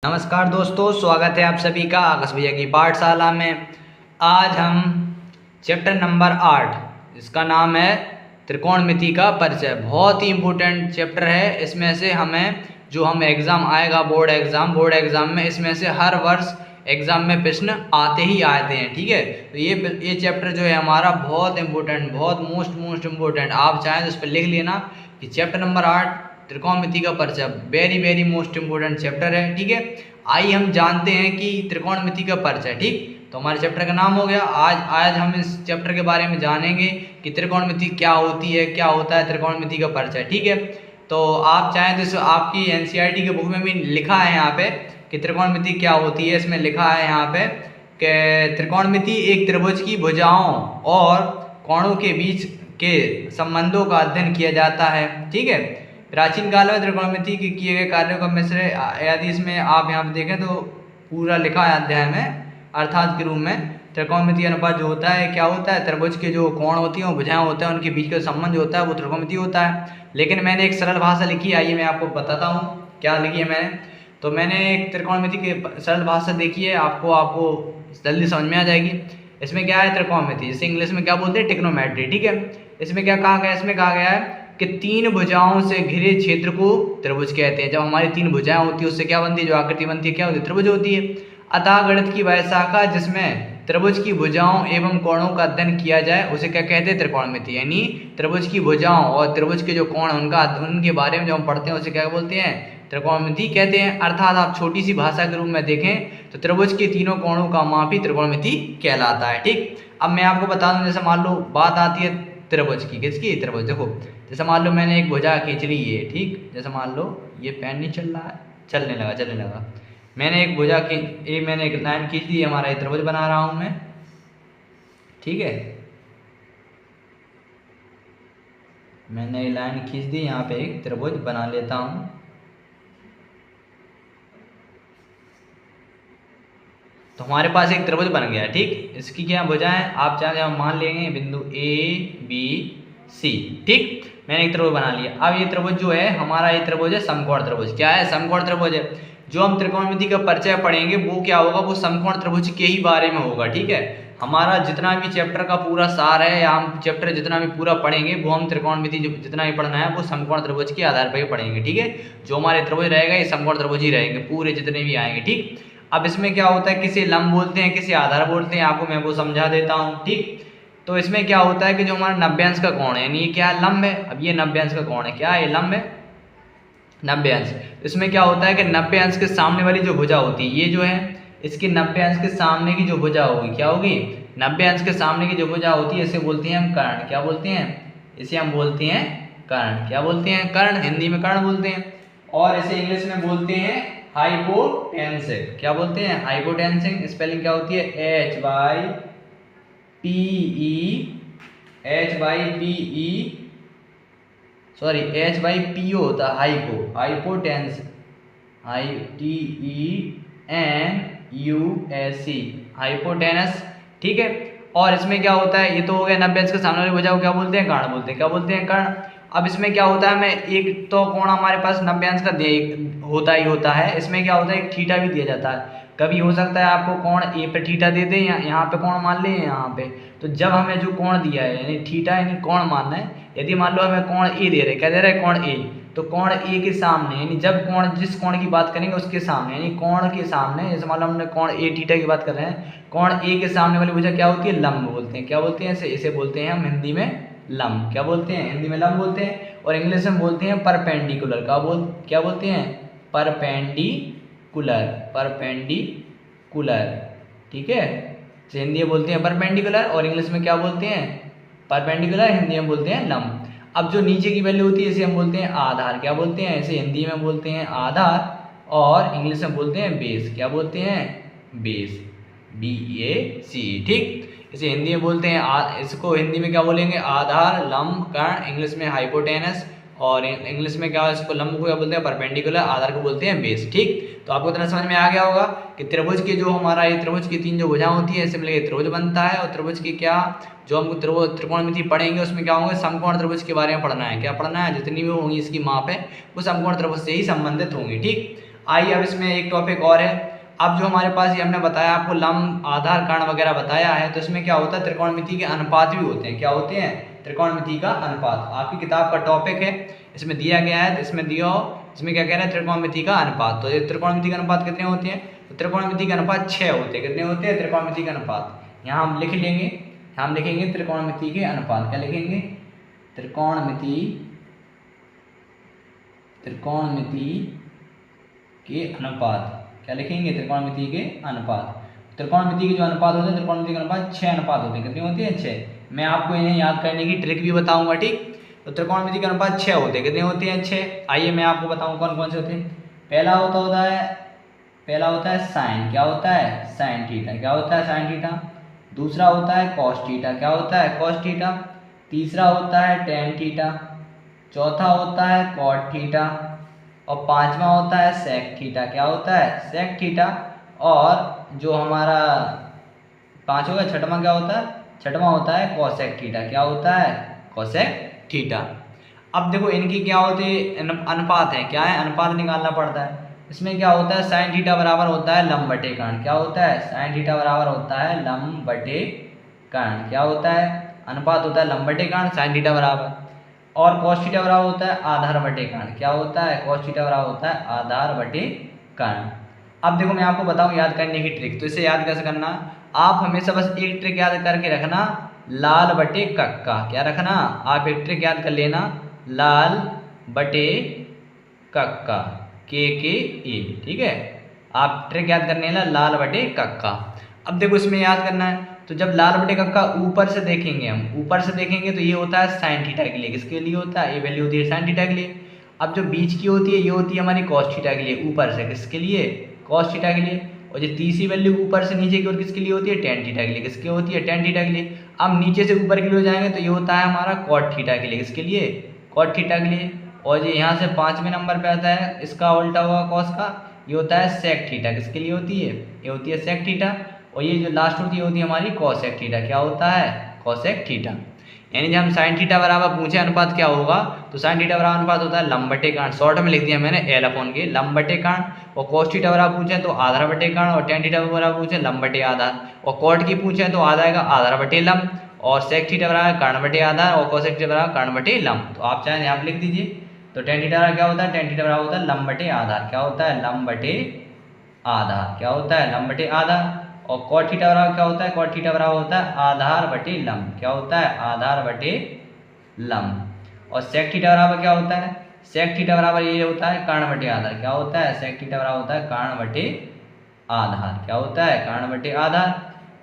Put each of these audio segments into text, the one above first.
नमस्कार दोस्तों, स्वागत है आप सभी का आकाश भैया की पाठशाला में। आज हम चैप्टर नंबर 8 इसका नाम है त्रिकोणमिति का परिचय। बहुत ही इम्पोर्टेंट चैप्टर है। इसमें से हमें जो हम एग्ज़ाम आएगा बोर्ड एग्ज़ाम में इसमें से हर वर्ष एग्ज़ाम में प्रश्न आते ही आते हैं। ठीक है, तो ये चैप्टर जो है हमारा बहुत इम्पोर्टेंट, बहुत मोस्ट इम्पोर्टेंट। आप चाहें तो इस पर लिख लेना कि चैप्टर नंबर 8 त्रिकोणमिति का परिचय वेरी मोस्ट इम्पोर्टेंट चैप्टर है। ठीक है, आइए हम जानते हैं कि त्रिकोणमिति का परिचय। ठीक, तो हमारे चैप्टर का नाम हो गया। आज हम इस चैप्टर के बारे में जानेंगे कि त्रिकोणमिति क्या होती है, क्या होता है त्रिकोणमिति का परिचय। ठीक है, तो आप चाहें तो आपकी एनसीईआरटी के बुक में भी लिखा है यहाँ पे कि त्रिकोणमिति क्या होती है। इसमें लिखा है यहाँ पे कि त्रिकोणमिति एक त्रिभुज की भुजाओं और कोणों के बीच के संबंधों का अध्ययन किया जाता है। ठीक है, प्राचीन काल में त्रिकोणमिति के किए गए कार्यों का मिश्र यदि इसमें आप यहाँ पे देखें तो पूरा लिखा है अध्याय में, अर्थात के रूप में त्रिकोणमिति अनुपात जो होता है क्या होता है, त्रिभुज के जो कोण होती हैं, भुजाएं होते हैं, उनके बीच का संबंध जो होता है वो त्रिकोणमिति होता है। लेकिन मैंने एक सरल भाषा लिखी, आइए मैं आपको बताता हूँ क्या लिखी है मैंने। तो मैंने एक त्रिकोणमिति की सरल भाषा देखी है, आपको जल्दी समझ में आ जाएगी। इसमें क्या है त्रिकोणमिति, इसे इंग्लिश में क्या बोलते हैं, ट्रिग्नोमेट्री। ठीक है, इसमें क्या कहा गया, इसमें कहा गया है कि तीन भुजाओं से घिरे क्षेत्र को त्रिभुज कहते हैं। जब हमारी तीन भुजाएं होती है उससे क्या बनती है, जो आकृति बनती है क्या होती है, त्रिभुज होती है। अतः गणित की वह शाखा जिसमें त्रिभुज की भुजाओं एवं कोणों का अध्ययन किया जाए उसे क्या कहते हैं, त्रिकोणमिति। यानी त्रिभुज की भुजाओं और त्रिभुज के जो कोण उनके बारे में जो हम पढ़ते हैं उसे क्या बोलते हैं, त्रिकोणमिति कहते हैं। अर्थात आप छोटी सी भाषा के रूप में देखें तो त्रिभुज के तीनों कोणों का माप ही त्रिकोणमिति कहलाता है। ठीक, अब मैं आपको बता दूं, जैसे मान लो बात आती है त्रिभुज की, किसकी, त्रिभुज। देखो जैसे मान लो मैंने एक भुजा खींच ली है। ठीक, जैसे मान लो ये पेन नहीं चल रहा है, चलने लगा। मैंने एक भुजा मैंने एक लाइन खींच दी, हमारा ये त्रिभुज बना रहा हूं मैं। ठीक है, मैंने ये लाइन खींच दी, यहाँ पे एक त्रिभुज बना लेता हूं। तो हमारे पास एक त्रिभुज बन गया। ठीक, इसकी क्या भुजाएं आप चाहे मान लेंगे बिंदु ABC। ठीक, मैंने एक त्रिभुज बना लिया। अब ये त्रिभुज जो है हमारा, ये त्रिभुज है समकोण त्रिभुज। क्या है, समकोण त्रिभुज है। जो हम त्रिकोणमिति का परिचय पढ़ेंगे वो क्या होगा, वो समकोण त्रिभुज के ही बारे में होगा। ठीक है, हमारा जितना भी चैप्टर का पूरा सार है या हम चैप्टर जितना भी पूरा पढ़ेंगे वो हम त्रिकोणमिति जितना भी पढ़ना है वो समकोण त्रिभुज के आधार पर पढ़ेंगे। ठीक है, जो हमारे त्रिभुज रहेगा ये समकोण त्रिभुज ही रहेंगे पूरे जितने भी आएंगे। ठीक, अब इसमें क्या होता है, किसे लंब बोलते हैं, किसे आधार बोलते हैं, आपको मैं वो समझा देता हूँ। ठीक, तो इसमें क्या होता है कि जो हमारा 90 अंश का कोण है, यानी ये क्या है, लंब है। अब ये 90 अंश का कोण है, क्या है, ये लंब है 90 अंश। इसमें क्या होता है कि 90 अंश के सामने वाली जो भुजा होती है, ये जो है इसके 90 अंश के सामने की जो भुजा होगी क्या होगी, 90 अंश के सामने की जो भुजा होती है इसे बोलते हैं हम कर्ण। क्या बोलते हैं, इसे हम बोलते हैं कर्ण। क्या बोलते हैं, कर्ण, हिंदी में कर्ण बोलते हैं। और इसे इंग्लिश में बोलते हैं हाइपोटेंसिक। क्या बोलते हैं, हाइपोटेंसिक। स्पेलिंग क्या होती है, HYPO होता है, हाइपोटेंस, HITENUS, हाइपोटेनस। ठीक है, और इसमें क्या होता है, ये तो हो गया 90 अंश के सामने वाली भुजा को क्या बोलते हैं, कर्ण बोलते हैं। क्या बोलते हैं, कर्ण। अब इसमें क्या होता है, हमें एक तो कोण हमारे पास 90 अंश का होता ही होता है। इसमें क्या होता है, एक थीटा भी दिया जाता है। कभी हो सकता है आपको कोण ए पे थीटा दे दें या यहाँ पे कोण मान लें यहाँ पे। तो जब हमें जो कोण दिया है यानी थीटा यानी कोण मानना है, यदि मान लो हमें कोण ए दे रहे, क्या दे रहे हैं, कोण ए, तो कोण ए के सामने यानी जब कोण जिस कोण की बात करेंगे उसके सामने यानी कोण के सामने, जैसे मान लो हमने कोण ए थीटा की बात कर रहे हैं, कोण ए के सामने वाली भुजा क्या होती है, लंब बोलते हैं। क्या बोलते हैं, इसे बोलते हैं हम हिंदी में लंब। क्या बोलते हैं, हिंदी में लंब बोलते हैं। और इंग्लिश में बोलते हैं परपेंडिकुलर। क्या बोलते हैं, परपेंडिकुलर। ठीक है, तो हिंदी में बोलते हैं परपेंडिकुलर और इंग्लिश में क्या बोलते हैं, परपेंडिकुलर, हिंदी में बोलते हैं लंब। अब जो नीचे की वैल्यू होती है इसे हम बोलते हैं आधार। क्या बोलते हैं, इसे हिंदी में बोलते हैं आधार और इंग्लिश में बोलते हैं बेस। क्या बोलते हैं, बेस, BAC। ठीक, इसे हिंदी में बोलते हैं इसको हिंदी में क्या बोलेंगे, आधार, लंब, कर्ण, इंग्लिश में हाइपोटेनस और इंग्लिश में क्या, इसको लंब को क्या बोलते हैं, परपेंडिकुलर, आधार को बोलते हैं बेस। ठीक, तो आपको इतना समझ में आ गया होगा कि त्रिभुज के जो हमारा ये त्रिभुज की तीन जो भुजाएं होती है इससे मिलकर त्रिभुज बनता है। और त्रिभुज की क्या, जो हम त्रिकोणमिति पढ़ेंगे उसमें क्या होंगे, समकोण त्रिभुज के बारे में पढ़ना है। क्या पढ़ना है, जितनी भी होंगी इसकी माप है वो समकोण त्रिभुज से ही संबंधित होंगी। ठीक, आइए अब इसमें एक टॉपिक और है। अब जो हमारे पास ये हमने बताया आपको लंब आधार कर्ण वगैरह बताया है, तो इसमें क्या होता है त्रिकोणमिति के अनुपात भी होते हैं। क्या होते हैं? त्रिकोणमिति का अनुपात आपकी किताब का टॉपिक है, इसमें दिया गया है। तो इसमें दिया हो, इसमें क्या कह रहे हैं त्रिकोणमिति का अनुपात। तो ये त्रिकोणमिति का अनुपात कितने होते हैं? तो त्रिकोणमिति का अनुपात 6 होते हैं। कितने होते हैं त्रिकोणमिति का अनुपात? यहाँ हम लिख लेंगे, हम लिखेंगे त्रिकोणमिति के अनुपात। क्या लिखेंगे? त्रिकोणमिति के अनुपात। क्या लिखेंगे? त्रिकोणमिति के अनुपात। त्रिकोणमिति के जो अनुपात होते हैं, त्रिकोणमिति के अनुपात 6 अनुपात होते हैं। कितने होते हैं? 6। मैं आपको इन्हें याद करने की ट्रिक भी बताऊंगा, ठीक। तो त्रिकोणमिति के अनुपात 6 होते हैं। कितने होते हैं? 6। आइए मैं आपको बताऊं कौन कौन से होते हैं। पहला होता है साइन। क्या होता है? Sine theta. क्या होता है? Sine theta. दूसरा होता है कॉस थीटा। क्या होता है? Cos theta. तीसरा होता है टेन थीटा। चौथा होता है कॉट थीटा और पांचवा होता है सेक थीटा। क्या होता है? Sec theta. और जो हमारा पांच होगा, छठवां क्या होता है? छठवां होता है कोसेक थीटा। क्या होता है? Cosec theta. अब देखो इनकी क्या होती है? अनुपात है। क्या है? अनुपात निकालना पड़ता है। इसमें क्या होता है? साइन थीटा बराबर होता है लंब बटे कर्ण। क्या होता है? साइन थीटा बराबर होता है लंब बटे कर्ण। क्या होता है? अनुपात होता है लंब बटे कर्ण, साइन थीटा बराबर। और कॉस थीटा बराबर होता है आधार बटे कर्ण। क्या होता है? कॉस थीटा बराबर होता है आधार बटे कर्ण। अब देखो मैं आपको बताऊं याद करने की ट्रिक। तो इसे याद कैसे करना? आप हमेशा बस एक ट्रिक याद करके रखना, लाल बटे कक्का। क्या रखना? आप एक ट्रिक याद कर लेना, लाल बटे कक्का, के ए। ठीक है, आप ट्रिक याद करने ना, लाल बटे कक्का। अब देखो इसमें याद करना है, तो जब लाल बटे कक्का ऊपर से देखेंगे, हम ऊपर से देखेंगे तो ये होता है साइन थीटा के लिए। किसके लिए होता है? ये वैल्यू होती है साइन थीटा के लिए। अब जो बीच की होती है ये होती है हमारी कॉस थीटा के लिए, ऊपर से। किसके लिए? कॉस थीटा के लिए। और जो तीसरी वैल्यू ऊपर से नीचे की ओर किसके लिए होती है? टेन थीटा के लिए। किसके होती है? टेन थीटा के लिए। अब नीचे से ऊपर के लिए जाएंगे तो ये होता है हमारा कॉट थीटा के लिए। किसके लिए? कॉट थीटा के लिए। और ये यहाँ से 5वें नंबर पे आता है, इसका उल्टा हुआ कॉस का, ये होता है सेक थीटा। किसके लिए होती है? ये होती है सेक थीटा। और ये जो लास्ट होती है होती है हमारी कॉसेक थीटा। क्या होता है? Cosec theta. यानी जब हम साइन थीटा बराबर पूछे अनुपात क्या होगा, तो साइन थीटा बराबर अनुपात होता है लंब बटे कर्ण। शॉर्ट में लिख दिया मैंने एल अपॉन के, लंब बटे कर्ण। और कॉस थीटा बराबर पूछे तो आधार बटे कर्ण। और टेन थीटा बराबर पूछे लंब बटे आधार। और कॉट की पूछे तो आ जाएगा आधार बटे लंब। और सेक थीटा बराबर कर्ण बटे आधार। और कॉसेक थीटा बराबर कर्ण बटे लंब। तो आप चाहें यहाँ पर लिख दीजिए। तो टेन थीटा बराबर क्या होता है? टेन थीटा बराबर होता है लंब बटे आधार। क्या होता है? लंब बटे आधार। क्या होता है? लंब बटे आधार। और कॉट थीटा बराबर क्या होता है? कॉट थीटा बराबर होता है आधार बटे लंब। क्या होता है? आधार बटे लंब। और सेक थीटा बराबर क्या होता है? सेक थीटा बराबर ये होता है कर्ण बटे आधार। क्या होता है? सेक थीटा बराबर होता है कर्ण बटे आधार। क्या होता है? कर्ण बटे आधार।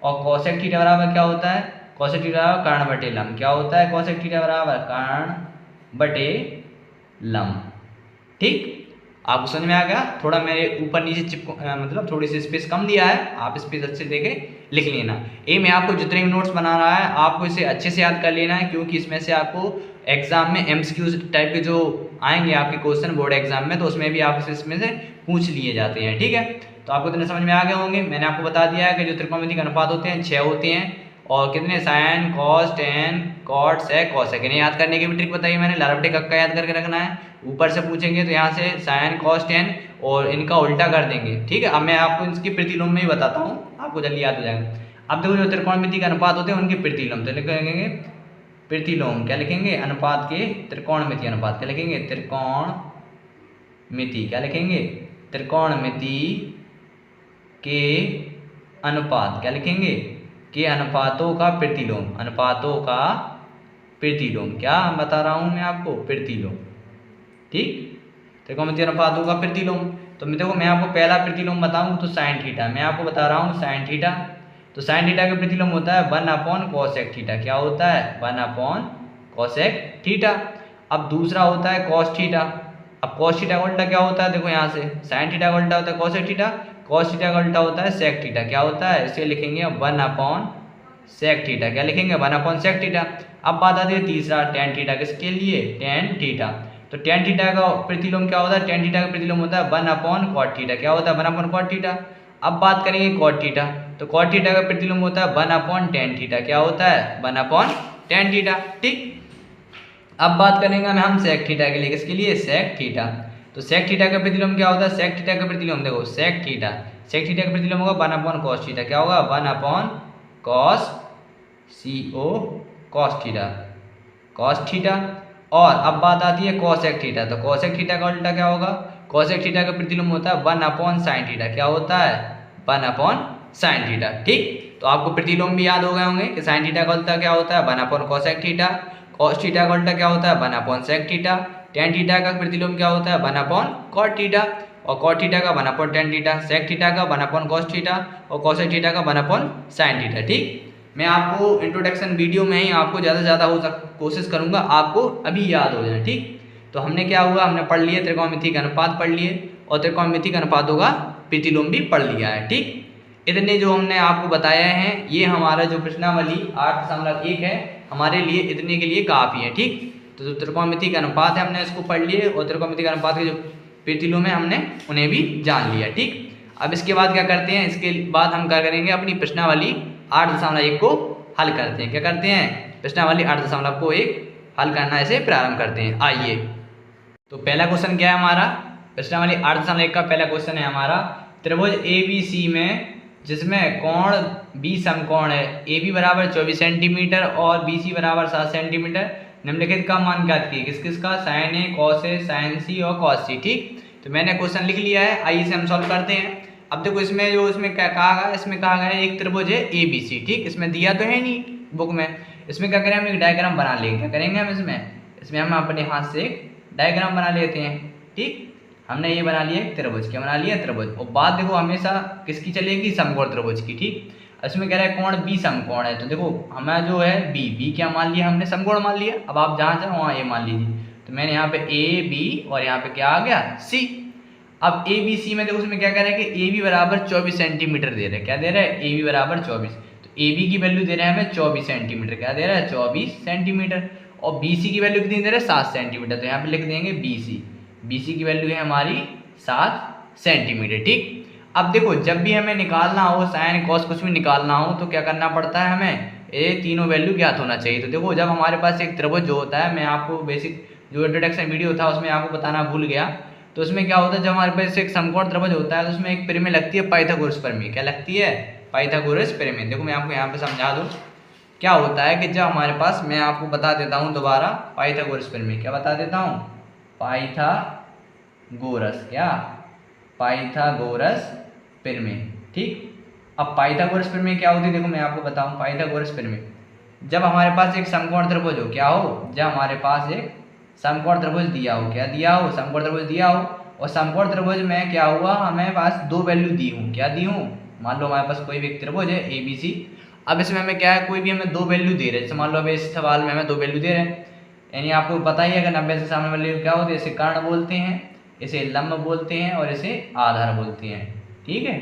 और कोसेक थीटा बराबर क्या होता है? कोसेक थीटा बराबर कर्ण बटे लंब। क्या होता है? कोसेक थीटा बराबर कर्ण बटे लंब। ठीक, आपको समझ में आ गया? थोड़ा मेरे ऊपर नीचे मतलब थोड़ी सी स्पेस कम दिया है, आप स्पेस अच्छे देके लिख लेना। ये मैं आपको जितने भी नोट्स बना रहा है आपको इसे अच्छे से याद कर लेना है, क्योंकि इसमें से आपको एग्जाम में एमसीक्यू टाइप के जो आएंगे आपके क्वेश्चन बोर्ड एग्जाम में, तो उसमें भी आपसे इसमें से पूछ लिए जाते हैं। ठीक है, तो आपको इतने समझ में आ गए होंगे। मैंने आपको बता दिया है कि जो त्रिकोणमिति के अनुपात होते हैं 6 होते हैं। और कितने? साइन, कॉस, टेन, कॉट, सेक, कॉसेक। इन्हें याद करने की भी ट्रिक बताई मैंने, लाल बटे कक्का याद करके रखना है। ऊपर से पूछेंगे तो यहाँ से साइन, कॉस, टेन और इनका उल्टा कर देंगे। ठीक है, अब मैं आपको इसकी प्रतिलोम में ही बताता हूँ, आपको जल्दी याद हो जाएगा। अब देखो जो त्रिकोणमिति के अनुपात होते हैं उनके प्रतिलोम, तो लिखेंगे प्रतिलोम। क्या लिखेंगे? अनुपात के त्रिकोणमिति अनुपात। क्या लिखेंगे? त्रिकोणमिति। क्या लिखेंगे? त्रिकोणमिति के अनुपात। क्या लिखेंगे? के अनुपातों का प्रतिलोम। अनुपातों का प्रतिलोम। क्या बता रहा हूं मैं आपको? प्रतिलोम। ठीक, त्रिकोणमिति अनुपातों का प्रतिलोम। तो देखो मैं आपको पहला प्रतिलोम बताऊं तो साइन थीटा। मैं आपको बता रहा हूं साइन थीटा। तो साइन थीटा का प्रतिलोम होता है 1 अपॉन कोसेक थीटा। क्या होता है? 1 अपॉन कोसेक थीटा। अब दूसरा होता है कॉस थीटा। अब कॉस थीटा का उल्टा क्या होता है? देखो यहाँ से साइन थीटा का उल्टा होता है कोसेक थीटा, कॉस थीटा का उल्टा होता है सेक थीटा। क्या होता है? इसे लिखेंगे 1 अपॉन सेक थीटा। क्या लिखेंगे? 1 अपॉन सेक थीटा। अब बात आती है तीसरा टेन थीटा। किसके लिए? Tan theta. तो टेन थीटा का प्रतिलोम क्या होता है? टेन थीटा का प्रतिलोम होता है 1 अपॉन कॉट थीटा। क्या होता है? 1 अपॉन कॉट थीटा। अब बात करेंगे कॉट थीटा, तो कॉट थीटा का प्रतिलोम होता है 1 अपॉन टेन थीटा। क्या होता है? 1 अपॉन टेन थीटा। ठीक, अब बात करेंगे हम सेक थीटा के लिए। किसके लिए? Sec theta. तो सेक थीटा का प्रतिलोम क्या होता है? सेक थीटा का प्रतिलोम देखो, सेक थीटा का प्रतिलोम होगा 1 अपॉन कॉस थीटा। क्या होगा? 1 अपॉन कॉस कॉस थीटा। और अब बात आती है कोसेक थीटा। तो कोसेक थीटा का उल्टा क्या होगा? कोसेक थीटा का प्रतिलोम होता है 1 अपॉन साइन थीटा। क्या होता है? 1 अपॉन साइन थीटा। ठीक, तो आपको प्रतिलोम भी याद हो गए होंगे कि साइन थीटा का उल्टा क्या होता है? 1 upon cosec theta. Cos theta का उल्टा क्या होता है? 1 upon sec theta. Tan theta का प्रतिलोम क्या होता है? 1 अपॉन कॉट थीटा। और कॉट थीटा का 1 upon tan theta. Sec theta का 1 अपॉन कॉस थीटा। और कोसेक थीटा का 1 अपॉन साइन थीटा। ठीक, मैं आपको इंट्रोडक्शन वीडियो में ही आपको ज़्यादा से ज़्यादा कोशिश करूंगा आपको अभी याद हो जाए। ठीक, तो हमने क्या हुआ, हमने पढ़ लिए त्रिकोणमिति का अनुपात पढ़ लिए और त्रिकोणमिति का अनुपातों का प्रतिलोम भी पढ़ लिया है। ठीक, इतने जो हमने आपको बताया है ये हमारा जो प्रश्नावली 8.1 है हमारे लिए इतने के लिए काफ़ी है। ठीक, तो जो त्रिकोणमिति का अनुपात है हमने इसको पढ़ लिए और त्रिकोणमिति का अनुपात के जो प्रतिलोम है हमने उन्हें भी जान लिया। ठीक, अब इसके बाद क्या करते हैं? इसके बाद हम क्या करेंगे? अपनी प्रश्नावली 8.1 को हल करते हैं। क्या करते हैं? प्रश्नावली 8.1 हल करना ऐसे प्रारंभ करते हैं। आइए, तो पहला क्वेश्चन क्या है हमारा? प्रश्नावली 8.1 का पहला क्वेश्चन है हमारा, त्रिभुज ABC में जिसमें कोण B समकोण है, AB बराबर 24 सेंटीमीटर और BC बराबर 7 सेंटीमीटर, निम्नलिखित का मान ज्ञात कीजिए। किस किस का? Sine A, cos A, sine C और कॉस C। ठीक, तो मैंने क्वेश्चन लिख लिया है, आइए इसे हम सॉल्व करते हैं। अब देखो इसमें जो इसमें क्या कहा गया, इसमें कहा गया है एक त्रिभुज है ABC। ठीक, इसमें दिया तो है नहीं बुक में, इसमें क्या करें हम एक डायग्राम बना लेंगे। क्या करेंगे हम इसमें हम अपने हाथ से एक डायग्राम बना लेते हैं। ठीक, हमने ये बना लिया एक त्रिभुज। क्या बना लिया? त्रिभुज। और बात देखो हमेशा किसकी चलेगी? समकोण त्रिभुज की। ठीक, इसमें कह रहा है कोण B समकोण है, तो देखो हमें जो है B क्या मान लिया हमने? समकोण मान लिया। अब आप जहाँ चाहो वहाँ A मान लीजिए। तो मैंने यहाँ पे AB और यहाँ पे क्या आ गया? C। अब ABC में देखो उसमें क्या कह रहा है कि AB बराबर 24 सेंटीमीटर दे रहे हैं। क्या दे रहा है? AB बराबर 24। तो AB की वैल्यू दे रहे हैं हमें 24 सेंटीमीटर। क्या दे रहा है? 24 सेंटीमीटर। और BC की वैल्यू कितनी दे रहे हैं? 7 सेंटीमीटर। तो यहाँ पे लिख देंगे BC की वैल्यू है हमारी 7 सेंटीमीटर। ठीक, अब देखो जब भी हमें निकालना हो साइन कॉस कुछ भी निकालना हो तो क्या करना पड़ता है? हमें ये तीनों वैल्यू ज्ञात होना चाहिए। तो देखो जब हमारे पास एक त्रिभुज जो होता है, मैं आपको बेसिक जो इंट्रोडक्शन वीडियो था उसमें आपको बताना भूल गया, तो उसमें क्या होता है जब हमारे पास एक समकोण त्रिभुज होता है तो उसमें एक प्रमेय लगती है पाइथागोरस प्रमेय। क्या लगती है? पाइथागोरस प्रमेय। देखो मैं आपको यहाँ पे समझा दूँ क्या होता है कि जब हमारे पास, मैं आपको बता देता हूँ दोबारा पाइथागोरस प्रमेय। क्या बता देता हूँ? पाइथागोरस। क्या? पाइथागोरस प्रमेय। ठीक, अब पाइथागोरस प्रमेय क्या होती है देखो मैं आपको बताऊं। पाइथागोरस प्रमेय जब हमारे पास एक समकोण त्रिभुज हो, क्या हो? जब हमारे पास एक समकोण त्रिभुज दिया हो, क्या दिया हो? समकोण त्रिभुज दिया हो, और समकोण त्रिभुज में क्या हुआ, हमें पास दो वैल्यू दी हूँ। क्या दी हूँ? मान लो हमारे पास कोई भी एक त्रिभुज है ABC, अब इसमें हमें क्या है, कोई भी हमें दो वैल्यू दे रहे हैं। जैसे मान लो अब इस सवाल में हमें दो वैल्यू दे रहे हैं, यानी आपको पता ही है अगर 90 से सामने वाली क्या होती है, इसे कर्ण बोलते हैं, इसे लंब बोलते हैं और इसे आधार बोलते हैं। ठीक है,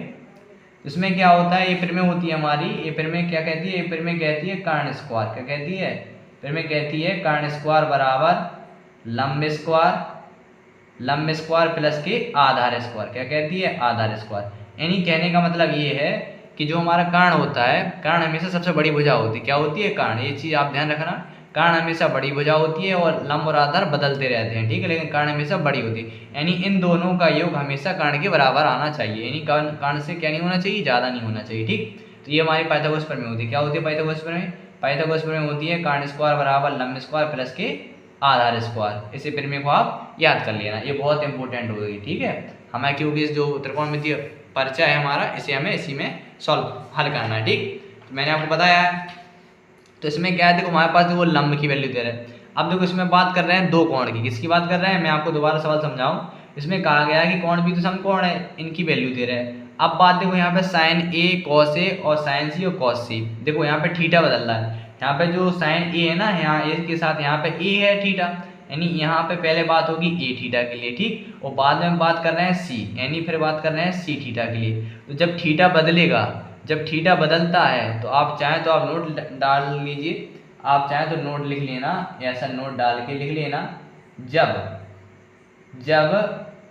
इसमें क्या होता है, ये प्रमेय होती है हमारी, ये प्रमेय क्या कहती है? ये प्रमेय कहती है कर्ण स्क्वायर। क्या कहती है? प्रमेय कहती है कर्ण स्क्वायर बराबर लंब स्क्वायर प्लस के आधार स्क्वायर। क्या कहती है? आधार स्क्वायर। यानी कहने का मतलब ये है कि जो हमारा कर्ण होता है, कर्ण हमेशा सबसे बड़ी भुजा होती है। क्या होती है? कर्ण। ये चीज़ आप ध्यान रखना, कर्ण हमेशा बड़ी भुजा होती है और लंब और आधार बदलते रहते हैं। ठीक है, लेकिन कर्ण हमेशा बड़ी होती है, यानी इन दोनों का योग हमेशा कर्ण के बराबर आना चाहिए, यानी कर्ण से क्या नहीं होना चाहिए, ज़्यादा नहीं होना चाहिए। ठीक, तो ये हमारी पाइथागोरस प्रमेय होती है। क्या होती है पाइथागोरस प्रमेय? पाइथागोरस प्रमेय होती है कर्ण स्क्वायर बराबर लंब स्क्वायर प्लस के आधार स्क्वायर। इसी प्रमेय को आप याद कर लेना, ये बहुत इंपॉर्टेंट होगी। ठीक है, हमें क्योंकि इस जो त्रिकोणमितीय परिचय है हमारा, इसे हमें इसी में सॉल्व हल करना है। ठीक, तो मैंने आपको बताया है। तो इसमें क्या है, देखो हमारे पास वो लंब की वैल्यू दे रहे हैं। अब देखो इसमें बात कर रहे हैं दो कोण की। किसकी बात कर रहे हैं? मैं आपको दोबारा सवाल समझाऊं। इसमें कहा गया है कि कोण भी तो समकोण है, इनकी वैल्यू दे रहे हैं। अब बात देखो यहाँ पे साइन A cos A और साइन C और cos C। देखो यहाँ पे थीटा बदल रहा है, यहाँ पे जो साइन A है ना, यहाँ A के साथ यहाँ पे A है थीटा, यानी यहाँ पे पहले बात होगी A थीटा के लिए। ठीक, और बाद में बात कर रहे हैं C, यानी फिर बात कर रहे हैं C थीटा के लिए। तो जब थीटा बदलेगा, जब थीटा बदलता है तो आप चाहें तो आप नोट डाल लीजिए, आप चाहें तो नोट लिख लेना, ऐसा नोट डाल के लिख लेना, जब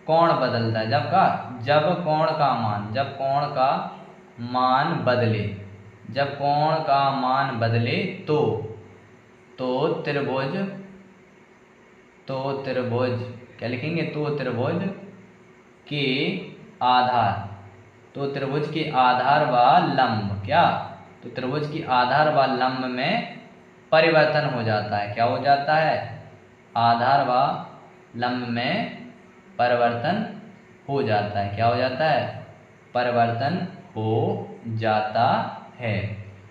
कोण बदलता है, जब कोण का मान बदले, जब कोण का मान बदले तो त्रिभुज क्या लिखेंगे, तो त्रिभुज के आधार, तो त्रिभुज के आधार व लंब, क्या, तो त्रिभुज की आधार व लंब में परिवर्तन हो जाता है। क्या हो जाता है, आधार व लंब में परिवर्तन हो जाता है। क्या हो जाता है, परिवर्तन हो जाता है।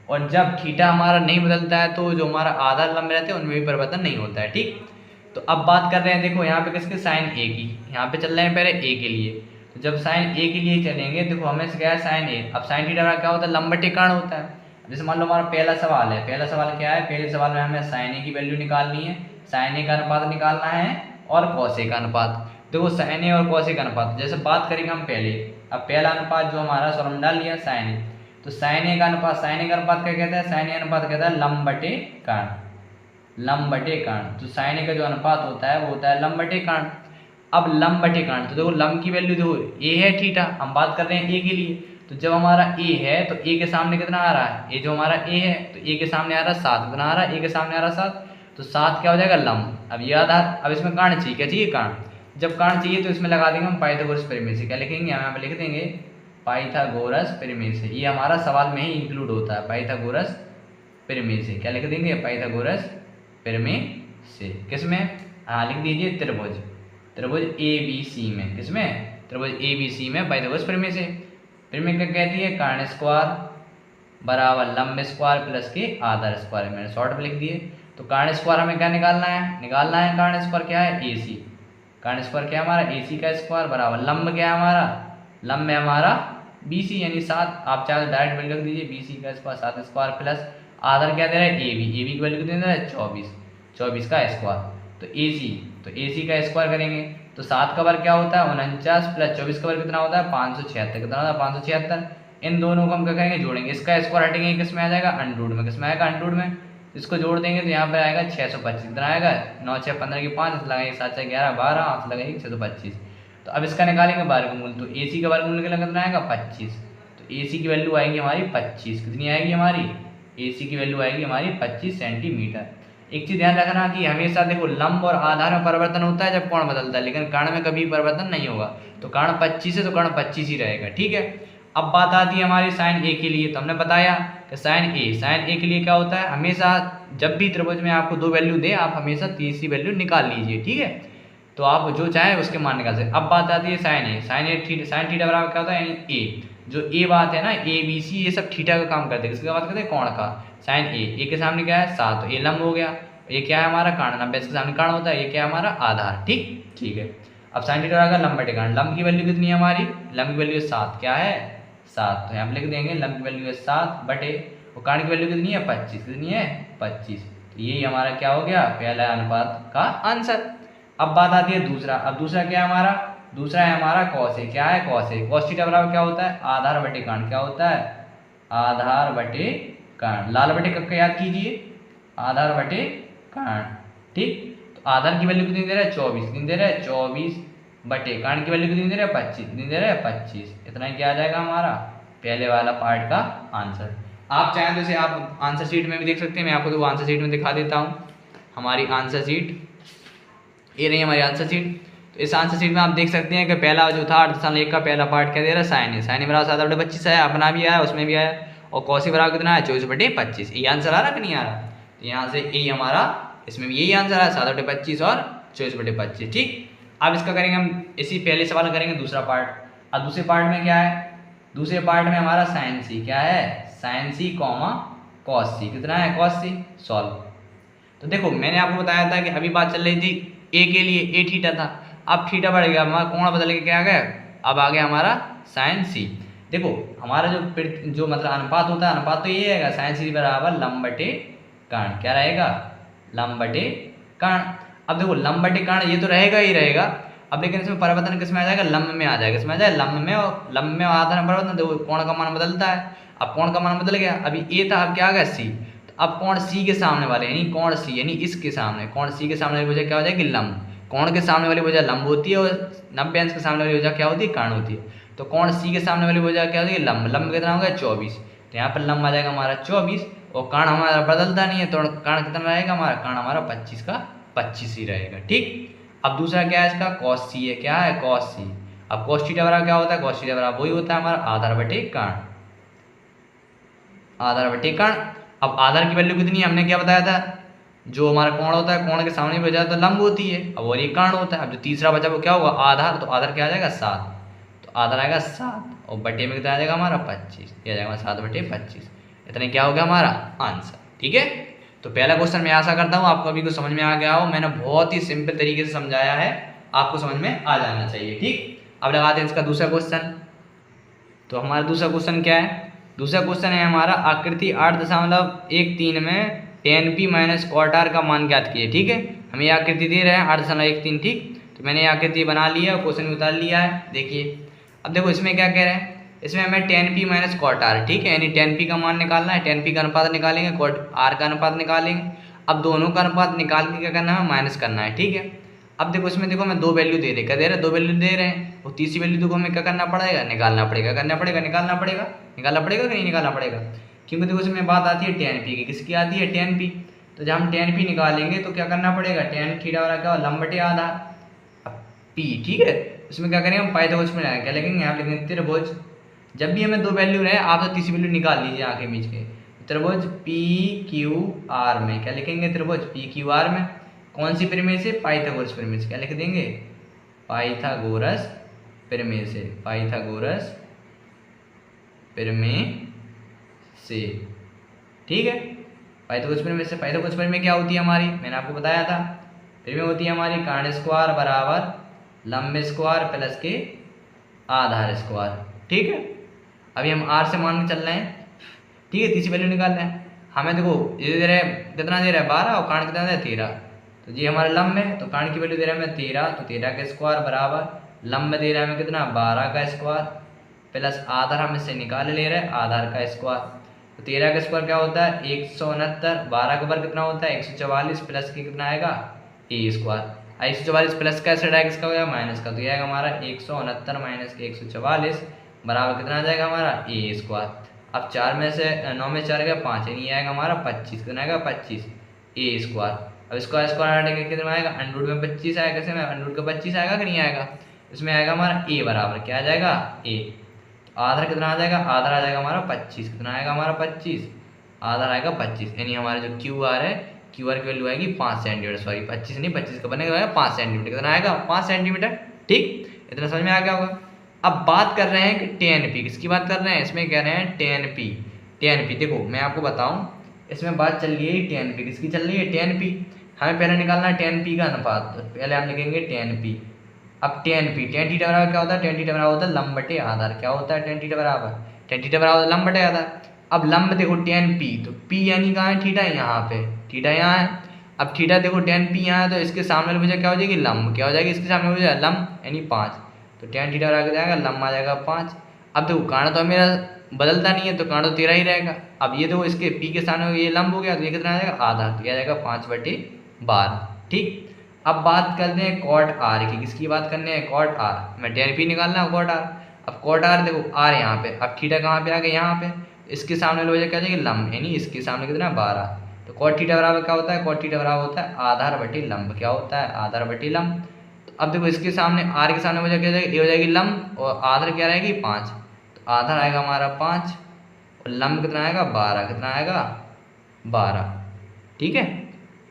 और जब थीटा हमारा नहीं बदलता है तो जो हमारा आधार लंब रहते हैं उनमें भी परिवर्तन नहीं होता है। ठीक, तो अब बात कर रहे हैं, देखो यहाँ पे किसके, साइन ए की, यहाँ पे चल रहे हैं पहले ए के लिए। तो जब साइन ए के लिए चलेंगे, देखो हमें से क्या है, साइन ए। अब साइन थीटा क्या होता है, लंब बटे कर्ण होता है। जैसे मान लो हमारा पहला सवाल है, पहला सवाल क्या है, पहले सवाल में हमें साइन ए की वैल्यू निकालनी है, साइन ए का अनुपात निकालना है और कॉस ए का अनुपात। देखो साइन ए और कॉस ए का अनुपात जैसे बात करेंगे हम पहले। अब पहला अनुपात जो हमारा सॉल्व में डाल लिया साइन ए, तो साइन ए का अनुपात, साइन ए का अनुपात क्या कहता है, साइन ए अनुपात कहता है लंब बटे कर्ण, लंब बटे कर्ण। तो साइन ए का जो अनुपात होता है वो होता है लंब बटे कर्ण। अब लंब बटे कर्ण, तो देखो लंब की वैल्यू देखो ए है थीटा, हम बात कर रहे हैं ए के लिए। तो जब हमारा ए है तो ए के सामने कितना आ रहा है, ए जो हमारा ए है तो ए के सामने आ रहा है 7, कितना आ रहा है, ए के सामने आ रहा है 7, तो 7 क्या हो जाएगा, लंब। अब ये आधार, अब इसमें कर्ण चाहिए, क्या चाहिए, कर्ण। जब कर्ण चाहिए तो इसमें लगा देंगे हम पाइथागोरस प्रमेय से। क्या लिखेंगे, हम यहाँ पे लिख देंगे पाइथागोरस प्रमेय से। ये हमारा सवाल में ही इंक्लूड होता है, पाइथागोरस प्रमेय से। क्या लिख देंगे, पाइथागोरस प्रमेय से। किसमें, हाँ लिख दीजिए त्रिभुज, त्रिभुज ए बी सी में, किसमें, त्रिभुज ए बी सी में पाइथागोरस प्रमेय से। प्रमेय क्या कहती है, कर्ण स्क्वायर बराबर लंब स्क्वायर प्लस के आधार स्क्वायर। मैंने शॉर्ट में लिख दिए। तो कर्ण स्क्वायर हमें क्या निकालना है, कर्ण स्क्वायर क्या है, ए सी। कर्ण स्क्वायर क्या है हमारा, ए सी का स्क्वायर बराबर लंब क्या है हमारा, लंब में हमारा बी सी यानी 7। आप चाहे तो डायरेक्ट वैल्यू रख दीजिए, बी सी का स्क्वायर 7 स्क्वायर प्लस आधार क्या दे रहा है, ए बी, ए बी की वैल्यू दे रहा है 24, 24 का स्क्वायर। तो ए सी, तो ए सी का स्क्वायर करेंगे तो 7 का वर्ग क्या होता है 49 प्लस 24 का वर्ग कितना होता है 576, कितना होता है 576। इन दोनों को हम क्या करेंगे, जोड़ेंगे। इसका स्क्वायर हटेंगे, किस में आ जाएगा, अंडरूट में। किस में आएगा, अंडरूट में। इसको जोड़ देंगे तो यहाँ पर आएगा 625, कितना आएगा 9 6 15 की 5 लगाएंगे, 7 6 11 12 8 लगाएंगे 625। तो अब इसका निकालेंगे वर्गमूल, तो ए सी का वर्गमूल कितना आएगा 25। तो ए सी की वैल्यू आएगी हमारी 25, कितनी आएगी हमारी, ए सी की वैल्यू आएगी हमारी 25 सेंटीमीटर। एक चीज ध्यान रखना कि हमेशा देखो लंब और आधार में परिवर्तन होता है जब कोण बदलता है, लेकिन कर्ण में कभी परिवर्तन नहीं होगा। तो कर्ण 25 है तो कर्ण 25 ही रहेगा, ठीक है। अब बात आती है हमारी साइन ए के लिए। तो हमने बताया कि साइन ए के लिए क्या होता है, हमेशा जब भी त्रिभुज में आपको दो वैल्यू दे आप हमेशा तीसरी वैल्यू निकाल लीजिए, ठीक है। तो आप जो चाहे उसके मान निकाल सकते। अब बात आती है साइन थीटा बराबर क्या होता है, यानी ए, जो ए बात है ना, ए बी सी ये सब थीटा का काम करते हैं। किसका बात करते हैं, कोण का। साइन ए के सामने क्या है 7, तो ए लंब हो गया। ये क्या है हमारा कर्ण, लंब इसके सामने कर्ण होता है, ये क्या है हमारा आधार, ठीक है। अब साइन थीटा का लंब बटे कर्ण, लंब की वैल्यू कितनी है हमारी, लंब की वैल्यू 7, क्या है 7, तो यहाँ पे लिख देंगे लंब की वैल्यू है 7 बटे, और कर्ण की वैल्यू कितनी है 25, कितनी है 25। तो यही हमारा क्या हो गया, पहला अनुपात का आंसर। अब बात आती है दूसरा। अब दूसरा क्या है हमारा, दूसरा है हमारा कॉस ए। क्या है कॉस ए, कॉस थीटा बराबर क्या होता है, आधार बटे कर्ण। क्या होता है, आधार बटे कर्ण। लाल बटे कब का याद कीजिए, आधार बटे कर्ण, ठीक। तो आधार की वैल्यू कितनी दे रहा है 24, कितनी दे रहा है 24 बटे कर्ण की वैल्यू कितनी दे रहा है 25, कितनी दे रहा है 25। इतना ही क्या आ जाएगा हमारा पहले वाला पार्ट का आंसर। आप चाहें तो इसे आप आंसर शीट में भी देख सकते हैं। मैं आपको तो आंसर शीट में दिखा देता हूँ। हमारी आंसर शीट ये रही हमारी आंसर शीट। तो इस आंसर शीट में आप देख सकते हैं कि पहला जो था अर्थशास्त्र 1 का पहला पार्ट क्या दे रहा है, साइन ए। साइन ए बराबर 7 बटे 25 है, अपना भी आया उसमें भी आया। और कॉस ए बराबर कितना है 24 बटे 25। ये आंसर आ रहा कि नहीं आ रहा। तो यहाँ से ए हमारा, इसमें भी यही आंसर है 7 बटे 25 और 24 बटे 25, ठीक। अब इसका करेंगे हम, इसी पहले सवाल करेंगे दूसरा पार्ट। अब दूसरे पार्ट में क्या है, दूसरे पार्ट में हमारा साइन सी। क्या है, साइन सी कॉमा कॉस सी। कितना है कॉस सी, सॉल्व। तो देखो मैंने आपको बताया था कि अभी बात चल रही थी ए के लिए, ए थीटा था। अब थीटा बढ़ गया, हमारा कोण बदल के क्या आ गया, अब आ गया हमारा साइन सी। देखो हमारा जो मतलब अनुपात होता है, अनुपात तो ये रहेगा साइन सी बराबर लंब बटे कर्ण। क्या रहेगा, लंब बटे कर्ण। अब देखो लंब बटे कर्ण ये तो रहेगा ही रहेगा। अब लेकिन इसमें परिवर्तन किस में आ जाएगा, लंब में आ जाएगा। किसमें आ जाएगा, लंब में। और लंब में आधार में परिवर्तन, देखो कोण का मान बदलता है। अब कोण का मान बदल गया, अभी ए था अब क्या आ गया सी। तो अब कोण सी के सामने वाले यानी कोण सी यानी इसके सामने, कोण सी के सामने वाली वजह क्या हो जाएगी, लंब। कोण के सामने वाली वजह लंब होती है और 90 अंश के सामने वाली वजह क्या होती है, कर्ण होती है। तो कोण सी के सामने वाली वजह क्या होती है, लंब। लंब कितना होगा 24। तो यहाँ पर लंब आ जाएगा हमारा 24 और कर्ण हमारा बदलता नहीं है, तो कर्ण कितना रहेगा हमारा, कर्ण हमारा 25 का 25 ही रहेगा, ठीक। अब दूसरा क्या है इसका, कॉस सी है, क्या है कॉस सी। अब कॉस थीटा बराबर क्या होता है, कॉस थीटा बराबर वही होता है हमारा आधार बटे कर्ण, आधार बटे कर्ण। अब आधार की वैल्यू कितनी है, हमने क्या बताया था, जो हमारा कोण होता है कोण के सामने बचा तो लंब होती है, अब और ये कर्ण होता है। अब जो तीसरा बचा वो क्या होगा, आधार, तो आधार क्या आ जाएगा 7, तो आधार आएगा 7 और बटे में कितना आ जाएगा हमारा 25, ये आ जाएगा 7/25। इतने क्या हो गया हमारा आंसर। ठीक है, तो पहला क्वेश्चन मैं आशा करता हूँ आपको अभी को समझ में आ गया हो, मैंने बहुत ही सिंपल तरीके से समझाया है, आपको समझ में आ जाना चाहिए। ठीक, अब लगाते हैं इसका दूसरा क्वेश्चन। तो हमारा दूसरा क्वेश्चन क्या है, दूसरा क्वेश्चन है हमारा आकृति 8.13 में tan p minus cot R का मान ज्ञात कीजिए। ठीक है, हमें ये आकृति दे रहे हैं 8.13। ठीक, तो मैंने ये आकृति बना लिया और क्वेश्चन उतार लिया है। देखिए अब देखो इसमें क्या कह रहे हैं, इसमें हमें tan p minus cot R, ठीक है, यानी tan p का मान निकालना है, tan p का अनुपात निकालेंगे, कॉट आर का अनुपात निकालेंगे। अब दोनों का अनुपात निकाल के क्या करना है, माइनस करना है। ठीक है, अब देखो इसमें देखो मैं दो वैल्यू दे रहे, क्या दे रहे हैं, दो वैल्यू दे रहे हैं, और तीसरी वैल्यू देखो हमें क्या करना पड़ेगा, निकालना पड़ेगा, करना पड़ेगा, निकालना पड़ेगा, निकालना पड़ेगा कि नहीं निकालना पड़ेगा, क्योंकि देखो इसमें बात आती है tan p की, किसकी आती है tan p। तो जब हम tan p निकालेंगे तो क्या करना पड़ेगा, tan थीटा वाला क्या लंब बटे आधार, अब p। ठीक है, इसमें क्या करेंगे हम पाइथागोरस में क्या लिखेंगे, यहाँ लिखेंगे त्रिभुज। जब भी हमें दो वैल्यू रहे आप तो तीसरी वैल्यू निकाल लीजिए आगे बीच के, त्रिभुज पी क्यू आर में क्या लिखेंगे, त्रिभुज पी क्यू आर में कौन सी प्रमेय से, पाइथागोरस प्रमेय से, क्या लिख देंगे, पाइथागोरस प्रमेय से, पाइथागोरस प्रमेय से। ठीक है, पाइथागोरस प्रमेय से, पाइथागोरस प्रमेय क्या होती है हमारी, मैंने आपको बताया था, प्रमेय होती है हमारी कर्ण स्क्वायर बराबर लंब स्क्वायर प्लस के आधार स्क्वायर। ठीक है, अभी हम आर से मान के चल रहे हैं। ठीक है, तीसरी वैल्यू निकाल रहे हैं, हमें देखो ये दे रहा है कितना दे रहा है 12 और कर्ण कितना दे रहा है 13, तो ये हमारा लंब है, तो कर्ण की वैल्यू दे रहा है हमें 13, तो 13 का स्क्वायर बराबर लंब दे रहा है हमें कितना 12 का स्क्वायर प्लस आधार हम इससे निकाल ले रहे हैं आधार का स्क्वायर। तो 13 का स्क्वायर क्या होता है 169, 12 का वर्ग कितना होता है 144 प्लस के कितना आएगा ए स्क्वायर, 144 प्लस का साइड आएगा इसका हो जाएगा माइनस का, तो ये आएगा हमारा 169 माइनस के 144 बराबर कितना आ जाएगा हमारा ए स्क्वायर। अब 4 में से 9 में 4 गया 5, यानी ये आएगा हमारा 25, कितना आएगा 25 ए स्क्वायर। अब इसका स्क्वायर हटेंगे कितना आएगा, अंडरूट में 25 आएगा, कैसे में अंडरूट का 25 आएगा कि नहीं आएगा, इसमें आएगा हमारा ए बराबर क्या आ जाएगा ए, तो आधार कितना आ जाएगा, आधार आ जाएगा हमारा 25, कितना आएगा हमारा 25, आधार आएगा 25, यानी हमारा जो क्यू आर है, क्यू आर की वैल्यू आएगी 5 सेंटीमीटर, सॉरी 25 नहीं 25 का बनेगा 5 सेंटीमीटर, कितना आएगा 5 सेंटीमीटर। ठीक, इतना समझ में आ गया होगा। अब बात कर रहे हैं कि tan p, किसकी बात कर रहे हैं, इसमें कह रहे हैं tan p, tan p देखो मैं आपको बताऊं, इसमें बात चल रही है tan p, किसकी चल रही है tan p, हमें पहले निकालना है tan p का अनुपात, तो पहले हम लिखेंगे tan p। अब tan p, tan थीटा बराबर क्या होता है, tan थीटा बराबर होता है लंब बटे आधार, क्या होता है tan थीटा बराबर, tan थीटा बराबर लंब बटे आधार। अब लंब देखो tan p, तो p यानी कहाँ है, थीटा यहाँ पे, थीटा यहाँ है। अब थीटा देखो tan p यहाँ है, तो इसके सामने वाली भुजा क्या हो जाएगी लंब, क्या हो जाएगी इसके सामने भुजा लंब, यानी 5, तो tan थीटा बराबर जाएगा लंब आ जाएगा 5। अब देखो कर्ण तो मेरा बदलता नहीं है, तो कर्ण तो 13 ही रहेगा। अब ये देखो इसके p के सामने ये लंब हो गया, तो ये कितना आ जाएगा आधा, तो ये आ जाएगा 5/12। ठीक, अब बात करते हैं कॉट आर की, किसकी बात करने हैं, कॉट आर, मैं tan p निकालना है कॉट आर। अब कॉट आर देखो आर यहाँ पे, अब थीटा कहाँ पे आ गया यहाँ पे, इसके सामने लो क्या जाएगा लंब, यानी इसके सामने कितना 12, तो कॉट थीटा बराबर क्या होता है, कॉट थीटा बराबर होता है आधार बटे लंब, क्या होता है आधार बटे लंब। अब देखो इसके सामने आर के सामने मुझे क्या जाएगी, ये हो जाएगी लंब और आधार क्या रहेगी 5, तो आधार आएगा हमारा 5 और लंब कितना आएगा 12, कितना आएगा 12। ठीक है,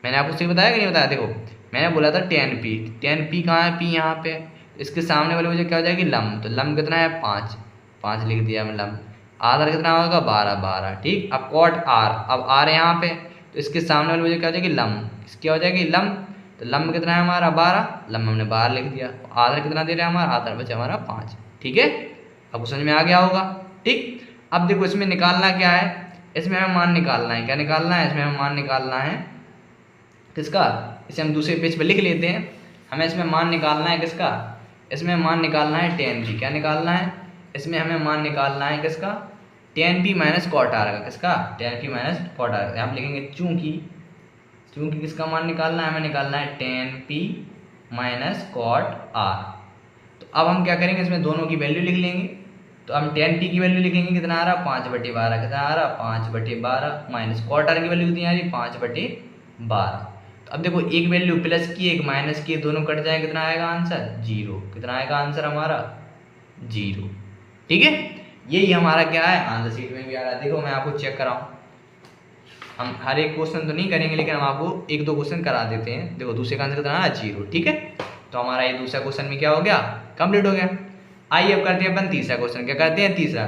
मैंने आपको सही बताया कि नहीं बताया, देखो मैंने बोला था tan p कहाँ है, p यहाँ पे, इसके सामने वाले मुझे क्या हो जाएगी लंब, तो लंब कितना है 5 लिख दिया मैं लंब, आधार कितना होगा 12। ठीक, अब कॉट आर, अब आर यहाँ पे, तो इसके सामने वाले मुझे क्या हो जाएगी लंब, इसकी हो जाएगी लंब, तो लंब कितना है हमारा 12, लंब हमने 12 लिख दिया, आधार कितना दे रहा है हमारा, आधार बचा हमारा 5। ठीक है, आपको समझ में आ गया होगा। ठीक, अब देखो इसमें निकालना क्या है, इसमें हमें मान निकालना है, क्या निकालना है, इसमें हमें मान निकालना है किसका, इसे हम दूसरे पेज पे लिख लेते हैं, हमें इसमें मान निकालना है किसका, इसमें मान निकालना है tan p, क्या निकालना है, इसमें हमें मान निकालना है किसका, tan p minus cot R का, किसका tan p minus cot R, यहाँ लिखेंगे चूंकि किसका मान निकालना है, हमें निकालना है tan p minus cot R. तो अब हम क्या करेंगे, इसमें दोनों की वैल्यू लिख लेंगे, तो हम tan p की वैल्यू लिखेंगे कितना आ रहा 5/12, कितना आ रहा 5/12 माइनस कॉट आर की वैल्यू कितनी आ रही 5/12। तो अब देखो एक वैल्यू प्लस की एक माइनस की दोनों कट जाए, कितना आएगा आंसर? 0। कितना आएगा आंसर हमारा? 0। ठीक है, यही हमारा क्या है, आंसर शीट में भी आ रहा है। देखो मैं आपको चेक कराऊं, हम हर एक क्वेश्चन तो नहीं करेंगे लेकिन हम आपको एक दो क्वेश्चन करा देते हैं। देखो दूसरे का आंसर कितना है? 0। ठीक है, तो हमारा ये दूसरा क्वेश्चन में क्या हो गया, कंप्लीट हो गया। आइए अब करते हैं अपन तीसरा क्वेश्चन। क्या करते हैं? तीसरा।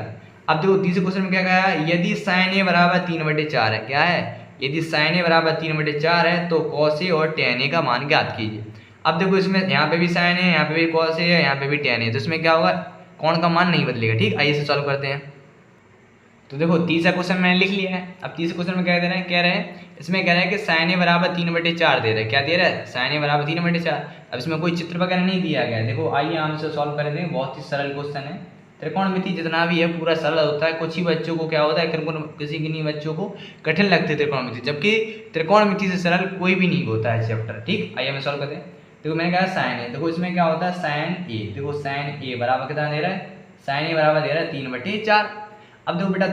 अब देखो तीसरे क्वेश्चन में क्या कहा है, यदि sin a बराबर 3/4 है। क्या है? यदि sin a बराबर 3/4 है तो cos a और tan a का मान ज्ञात कीजिए। अब देखो इसमें यहाँ पे भी sin a है, यहाँ पे भी cos a है, यहाँ पे भी tan a है, तो इसमें क्या होगा, कौन का मान नहीं बदलेगा। ठीक, आइए इसे सॉल्व करते हैं। तो देखो तीसरा क्वेश्चन मैंने लिख लिया है। अब तीसरे क्वेश्चन में क्या दे रहे हैं, कह रहे हैं इसमें कह रहे हैं कि sin a बराबर 3/4 दे रहा है। क्या दे रहा है? sin a बराबर 3/4। अब इसमें कोई चित्र वगैरह नहीं दिया गया है। देखो आइए हम इसे सॉल्व कर देंगे, बहुत ही सरल क्वेश्चन है। त्रिकोणमिति जितना भी है पूरा सरल होता है, कुछ ही बच्चों को क्या होता है, किसी किन्हीं बच्चों को कठिन लगती है त्रिकोणमिति, जबकि त्रिकोणमिति से सरल कोई भी नहीं होता है चैप्टर। ठीक, आइए हम सॉल्व करते हैं। देखो मैंने कहा sin a, देखो इसमें क्या होता है sin a, देखो sin a बराबर कितना दे रहा है, sin a बराबर दे रहा है 3/4। अब देखो बेटा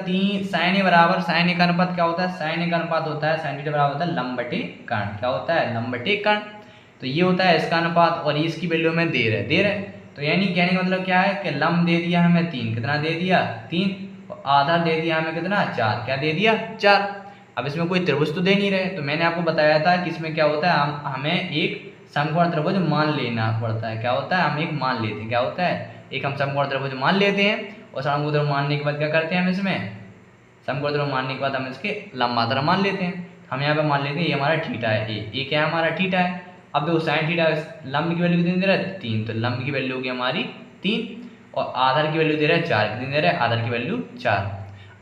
sin a बराबर, sin a का अनुपात क्या होता है, sin a का अनुपात होता है sin थीटा बराबर होता है लंब बटे कर्ण। क्या होता है? लंब बटे कर्ण। तो ये होता है इसका अनुपात और ये इसकी वैल्यू हमें दे रहे हैं। तो यानी कहने का मतलब क्या है कि लंब दे दिया हमें 3, कितना दे दिया 3, और आधार दे दिया हमें कितना 4, क्या दे दिया 4। अब इसमें कोई त्रिभुज तो दे नहीं रहे, तो मैंने आपको बताया था कि इसमें क्या होता है, हमें एक समकोण त्रिभुज मान लेना पड़ता है। क्या होता है? हम एक मान लेते हैं। क्या होता है? एक हम समकोण त्रिभुज मान लेते हैं, और समकोण त्रिभुज मानने के बाद क्या करते हैं हम इसमें, समकोण त्रिभुज मानने के बाद हम इसके लंबांतर मान लेते हैं। हम यहाँ पे मान लेते हैं ये हमारा थीटा है, ए क्या है हमारा थीटा है। अब देखो sin थीटा लंब की वैल्यू कितनी दे रहा है 3, तो लंब की वैल्यू होगी हमारी 3, और आधार की वैल्यू दे रहा है 4, कितनी दे रहा है, आधार की वैल्यू 4।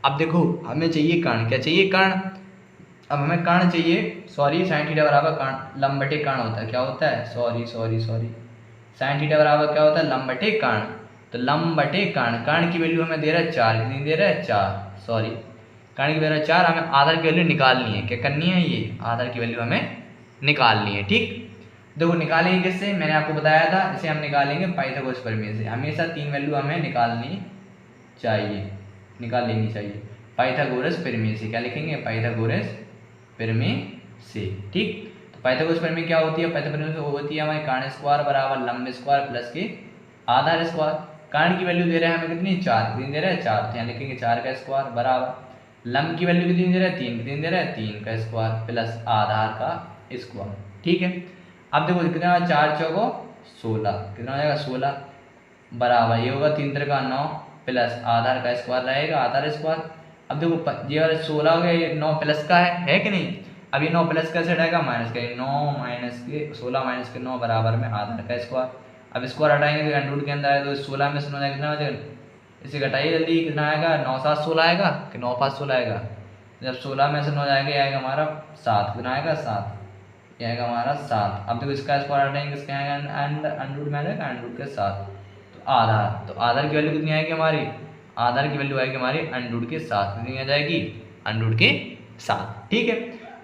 अब देखो हमें चाहिए कर्ण, क्या चाहिए कर्ण। अब हमें कर्ण चाहिए, सॉरी sin थीटा बराबर कर्ण लंब बटे कर्ण होता है। क्या होता है, सॉरी sin थीटा बराबर क्या होता है, लंब बटे कर्ण। तो लंब बटे कर्ण, कर्ण की वैल्यू हमें दे रहा है 4, कितनी दे रहा है 4, सॉरी कर्ण की वैल्यू 4। हमें आधार की वैल्यू निकालनी है, क्या करनी है, ये आधार की वैल्यू हमें निकालनी है। ठीक, देखो निकालेंगे किससे, मैंने आपको बताया था, इसे हम निकालेंगे पाइथागोरस प्रमेय से। हमेशा 3 वैल्यू हमें निकालनी चाहिए, निकाल लेनी चाहिए पाइथागोरस प्रमेय से। क्या लिखेंगे, पाइथागोरस प्रमेय से। ठीक, तो पाइथागोरस प्रमेय क्या होती है, पाइथागोरस प्रमेय होती है हमारे कर्ण स्क्वायर बराबर लंब स्क्वायर प्लस के आधार स्क्वायर। कर्ण की वैल्यू दे रहा है हमें कितनी 4, कितनी दे रहा है 4, तो यहाँ लिखेंगे 4 का स्क्वायर बराबर लंब की वैल्यू कितनी दे रहा है 3, कितनी दे रहा है 3 का स्क्वायर प्लस आधार का स्क्वायर। ठीक है, अब देखो कितना 4 चौको 16, कितना हो जाएगा 16 बराबर ये होगा 3 का 9 प्लस आधार का स्क्वायर रहेगा, आधार स्क्वायर। अब देखो ये वाला 16 हो गया, ये 9 प्लस का है कि नहीं। अब ये 9 प्लस का से हटाएगा माइनस का, 9 माइनस के 16 माइनस के 9 बराबर में आधार का स्क्वायर। अब स्क्वायर हटाएंगे तो अंडर के अंदर आएगा, तो 16 में से 9 कितना हो जाएगा, इसे घटाइए जल्दी, कितना आएगा 9 7 16 आएगा कि 9 5 16 आएगा। जब 16 में से 9 जाएगा ये आएगा हमारा 7, कितना आएगा 7, ये आएगा हमारा 7। अब देखो इसका स्क्वायर हटाएंगे, इसका आएगा अंडर में आएगा अंडर के 7, तो आधार, तो आधार की वैल्यू कितनी आएगी हमारी, आधार की वैल्यू आएगी हमारी अंडर के 7, कितनी आ जाएगी अंडर के 7। ठीक है,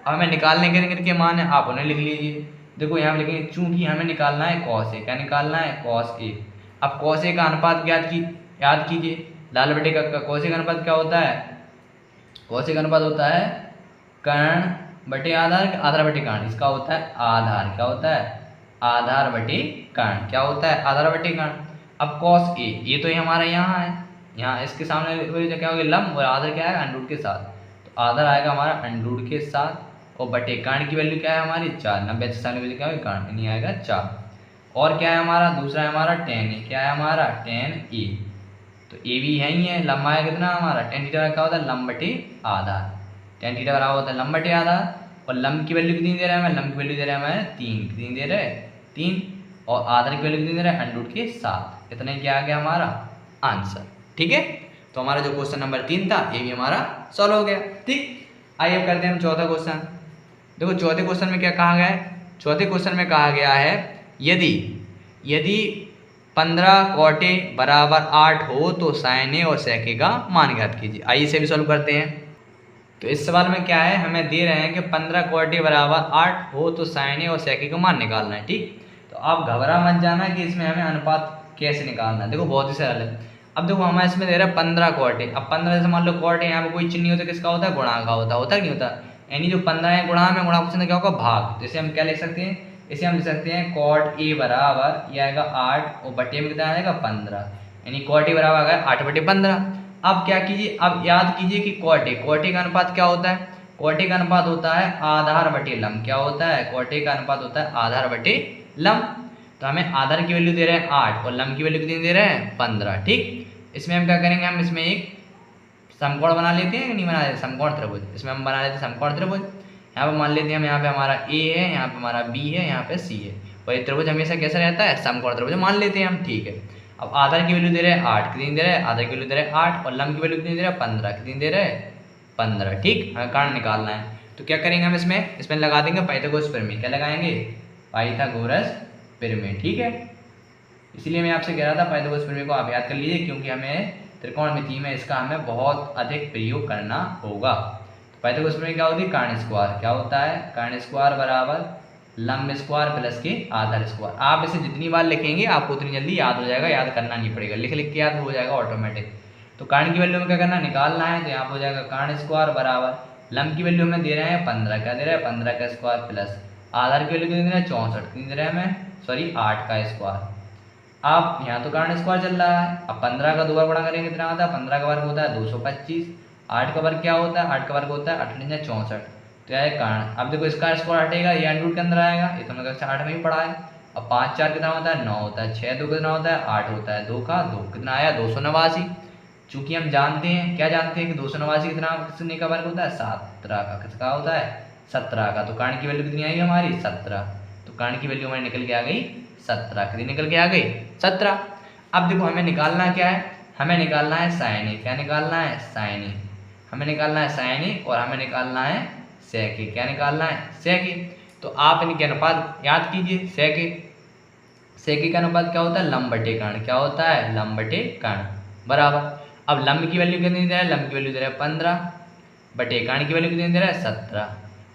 अब हमें निकालने के मान है, आप उन्हें लिख लीजिए। देखो यहाँ लिखेंगे चूंकि हमें निकालना है cos a, क्या निकालना है cos a। अब cos a का अनुपात याद कीजिए, लाल बटे का cos a का अनुपात क्या होता है, cos a का अनुपात होता है कर्ण बटे आधार, आधार बटे कर्ण, इसका होता है आधार, क्या होता है आधार बटे कर्ण, क्या होता है आधार बटे कर्ण। अब cos a ये तो हमारा यहाँ है, यहाँ इसके सामने क्या हो गया लंब, और आधार क्या है अंडर के 7, तो आधार आएगा हमारा अंडर के 7, और बटे कर्ण की वैल्यू क्या है हमारी 4, 90 से सामने वैल्यू क्या है कर्ण, नहीं आएगा 4। और क्या है हमारा दूसरा है हमारा tan a, क्या है हमारा tan a, तो a भी है ही है, लंबा है कितना हमारा tan थीटा क्या होता है लंब बटे आधार, tan थीटा बराबर होता है लंब बटे आधार। और लंब की वैल्यू कितनी दे रहा है हमें, लंब की वैल्यू दे रहा है हमें 3, कितनी दे रहा है 3, और आधार की वैल्यू कितनी दे रहा है अंडर के 7, इतना ही क्या आ गया हमारा आंसर। ठीक है, तो हमारा जो क्वेश्चन नंबर 3 था ये भी हमारा सॉल्व हो गया। ठीक, आइए अब करते हैं हम चौथा क्वेश्चन। देखो चौथे क्वेश्चन में क्या कहा गया है, चौथे क्वेश्चन में कहा गया है यदि 15 cot a बराबर 8 हो तो sin a और sec a का मान ज्ञात कीजिए। आइए इसे भी सॉल्व करते हैं। तो इस सवाल में क्या है, हमें दे रहे हैं कि 15 cot a बराबर 8 हो तो sin a और sec a का मान निकालना है। ठीक, तो आप घबरा मत जाना कि इसमें हमें अनुपात कैसे निकालना है, देखो बहुत ही सरल है। अब देखो हमें इसमें दे रहा है 15 cot a, अब 15 जैसे मान लो cot a यहाँ पे कोई चिन्ह नहीं होता, किसका होता है गुणा का होता है कि नहीं होता। यानी जो 15 है गुणा में, गुणा क्वेश्चन क्या होगा भाग। जैसे हम क्या लिख सकते हैं, इसे हम लिख सकते हैं कॉट ए बराबर ये आएगा 8 और बटे में कितना आएगा 15, यानी कॉट ए बराबर आ गया 8/15। अब क्या कीजिए, अब याद कीजिए कि कॉट ए का अनुपात क्या होता है, कॉट ए का अनुपात होता है आधार बटे लंब। क्या होता है, कॉट ए का अनुपात होता है आधार बटे लंब। तो हमें आधार की वैल्यू दे रहे हैं 8 और लंब की वैल्यू कितनी दे रहे हैं 15। ठीक, इसमें हम क्या करेंगे, हम इसमें एक समकोण बना लेते हैं कि नहीं बना लेते, समकोण त्रिभुज। इसमें हम बना लेते हैं समकोण त्रिभुज। यहाँ पे मान लेते हैं हम, यहाँ पे हमारा ए है, यहाँ पे हमारा बी है, यहाँ पे सी है। और ये त्रिभुज हमेशा कैसा रहता है, समकोण त्रिभुज मान लेते हैं हम। ठीक है, अब आधार की वैल्यू दे रहे हैं 8, कितनी दे रहे हैं, आधार की वैल्यू दे रहे हैं 8 और लंब की वैल्यू कितनी दे रहे हैं 15, कितनी दे रहे हैं 15। ठीक, हमें कारण निकालना है। तो क्या करेंगे हम, इसमें लगा देंगे पाइथागोरस प्रमेय। क्या लगाएंगे, पाइथागोरस प्रमेय। ठीक है, इसलिए मैं आपसे कह रहा था पाइथागोरस प्रमेय को आप याद कर लीजिए, क्योंकि हमें त्रिकोणमिति में इसका हमें बहुत अधिक प्रयोग करना होगा। तो पाइथागोरस प्रमेय क्या होती है, कर्ण स्क्वायर। क्या होता है, कर्ण स्क्वायर बराबर लंब स्क्वायर प्लस के आधार स्क्वायर। आप इसे जितनी बार लिखेंगे आपको उतनी जल्दी याद हो जाएगा, याद करना नहीं पड़ेगा, लिख लिख के याद हो जाएगा ऑटोमेटिक। तो कर्ण की वैल्यू में क्या करना, निकालना है। तो यहाँ हो जाएगा कर्ण स्क्वायर बराबर लंब की वैल्यू हमें दे रहे हैं 15, क्या दे रहे हैं 15 का स्क्वायर प्लस आधार की वैल्यू कितनी दे रहे हैं 64, कितनी दे रहे हैं हमें, सॉरी 8 का स्क्वायर। आप यहाँ तो कर्ण स्क्वायर चल रहा है, अब 15 का 2 बार गुणा करेंगे कितना आता है, 15 का वर्ग होता है 225, 8 का वर्ग क्या होता है, 8 का वर्ग होता है 8 64, तो यह है कर्ण। अब देखो इसका स्क्वायर हटेगा, ये अंडर रूट के अंदर आएगा, ये तो हमने कक्षा 8 में ही पढ़ा है। अब 5 4 कितना होता है 9 होता है, 6 2 कितना होता है 8 होता है, 2 का 2 कितना आया 289। चूंकि हम जानते हैं, क्या जानते हैं कि 289 कितना कितने का वर्ग होता है 17 का, किसका होता है 17 का। तो कर्ण की वैल्यू कितनी आएगी हमारी 17, तो कर्ण की वैल्यू हमारी निकल के आ गई 17, कितनी निकल के आ गई 17। अब देखो हमें निकालना क्या है, हमें निकालना है साइन ए। क्या निकालना है, साइन ए। हमें निकालना है साइन ए और हमें निकालना है सेक ए। क्या निकालना है, सेक ए। तो आप इनके अनुपात याद कीजिए, सेक ए का अनुपात क्या होता है, लंब बटे कर्ण। क्या होता है, लंब बटे कर्ण बराबर। अब लंब की वैल्यू कितनी दे रहा है, लंब की वैल्यू दे रहा है 15 बटे कर्ण की वैल्यू कितनी दे रहा है 17।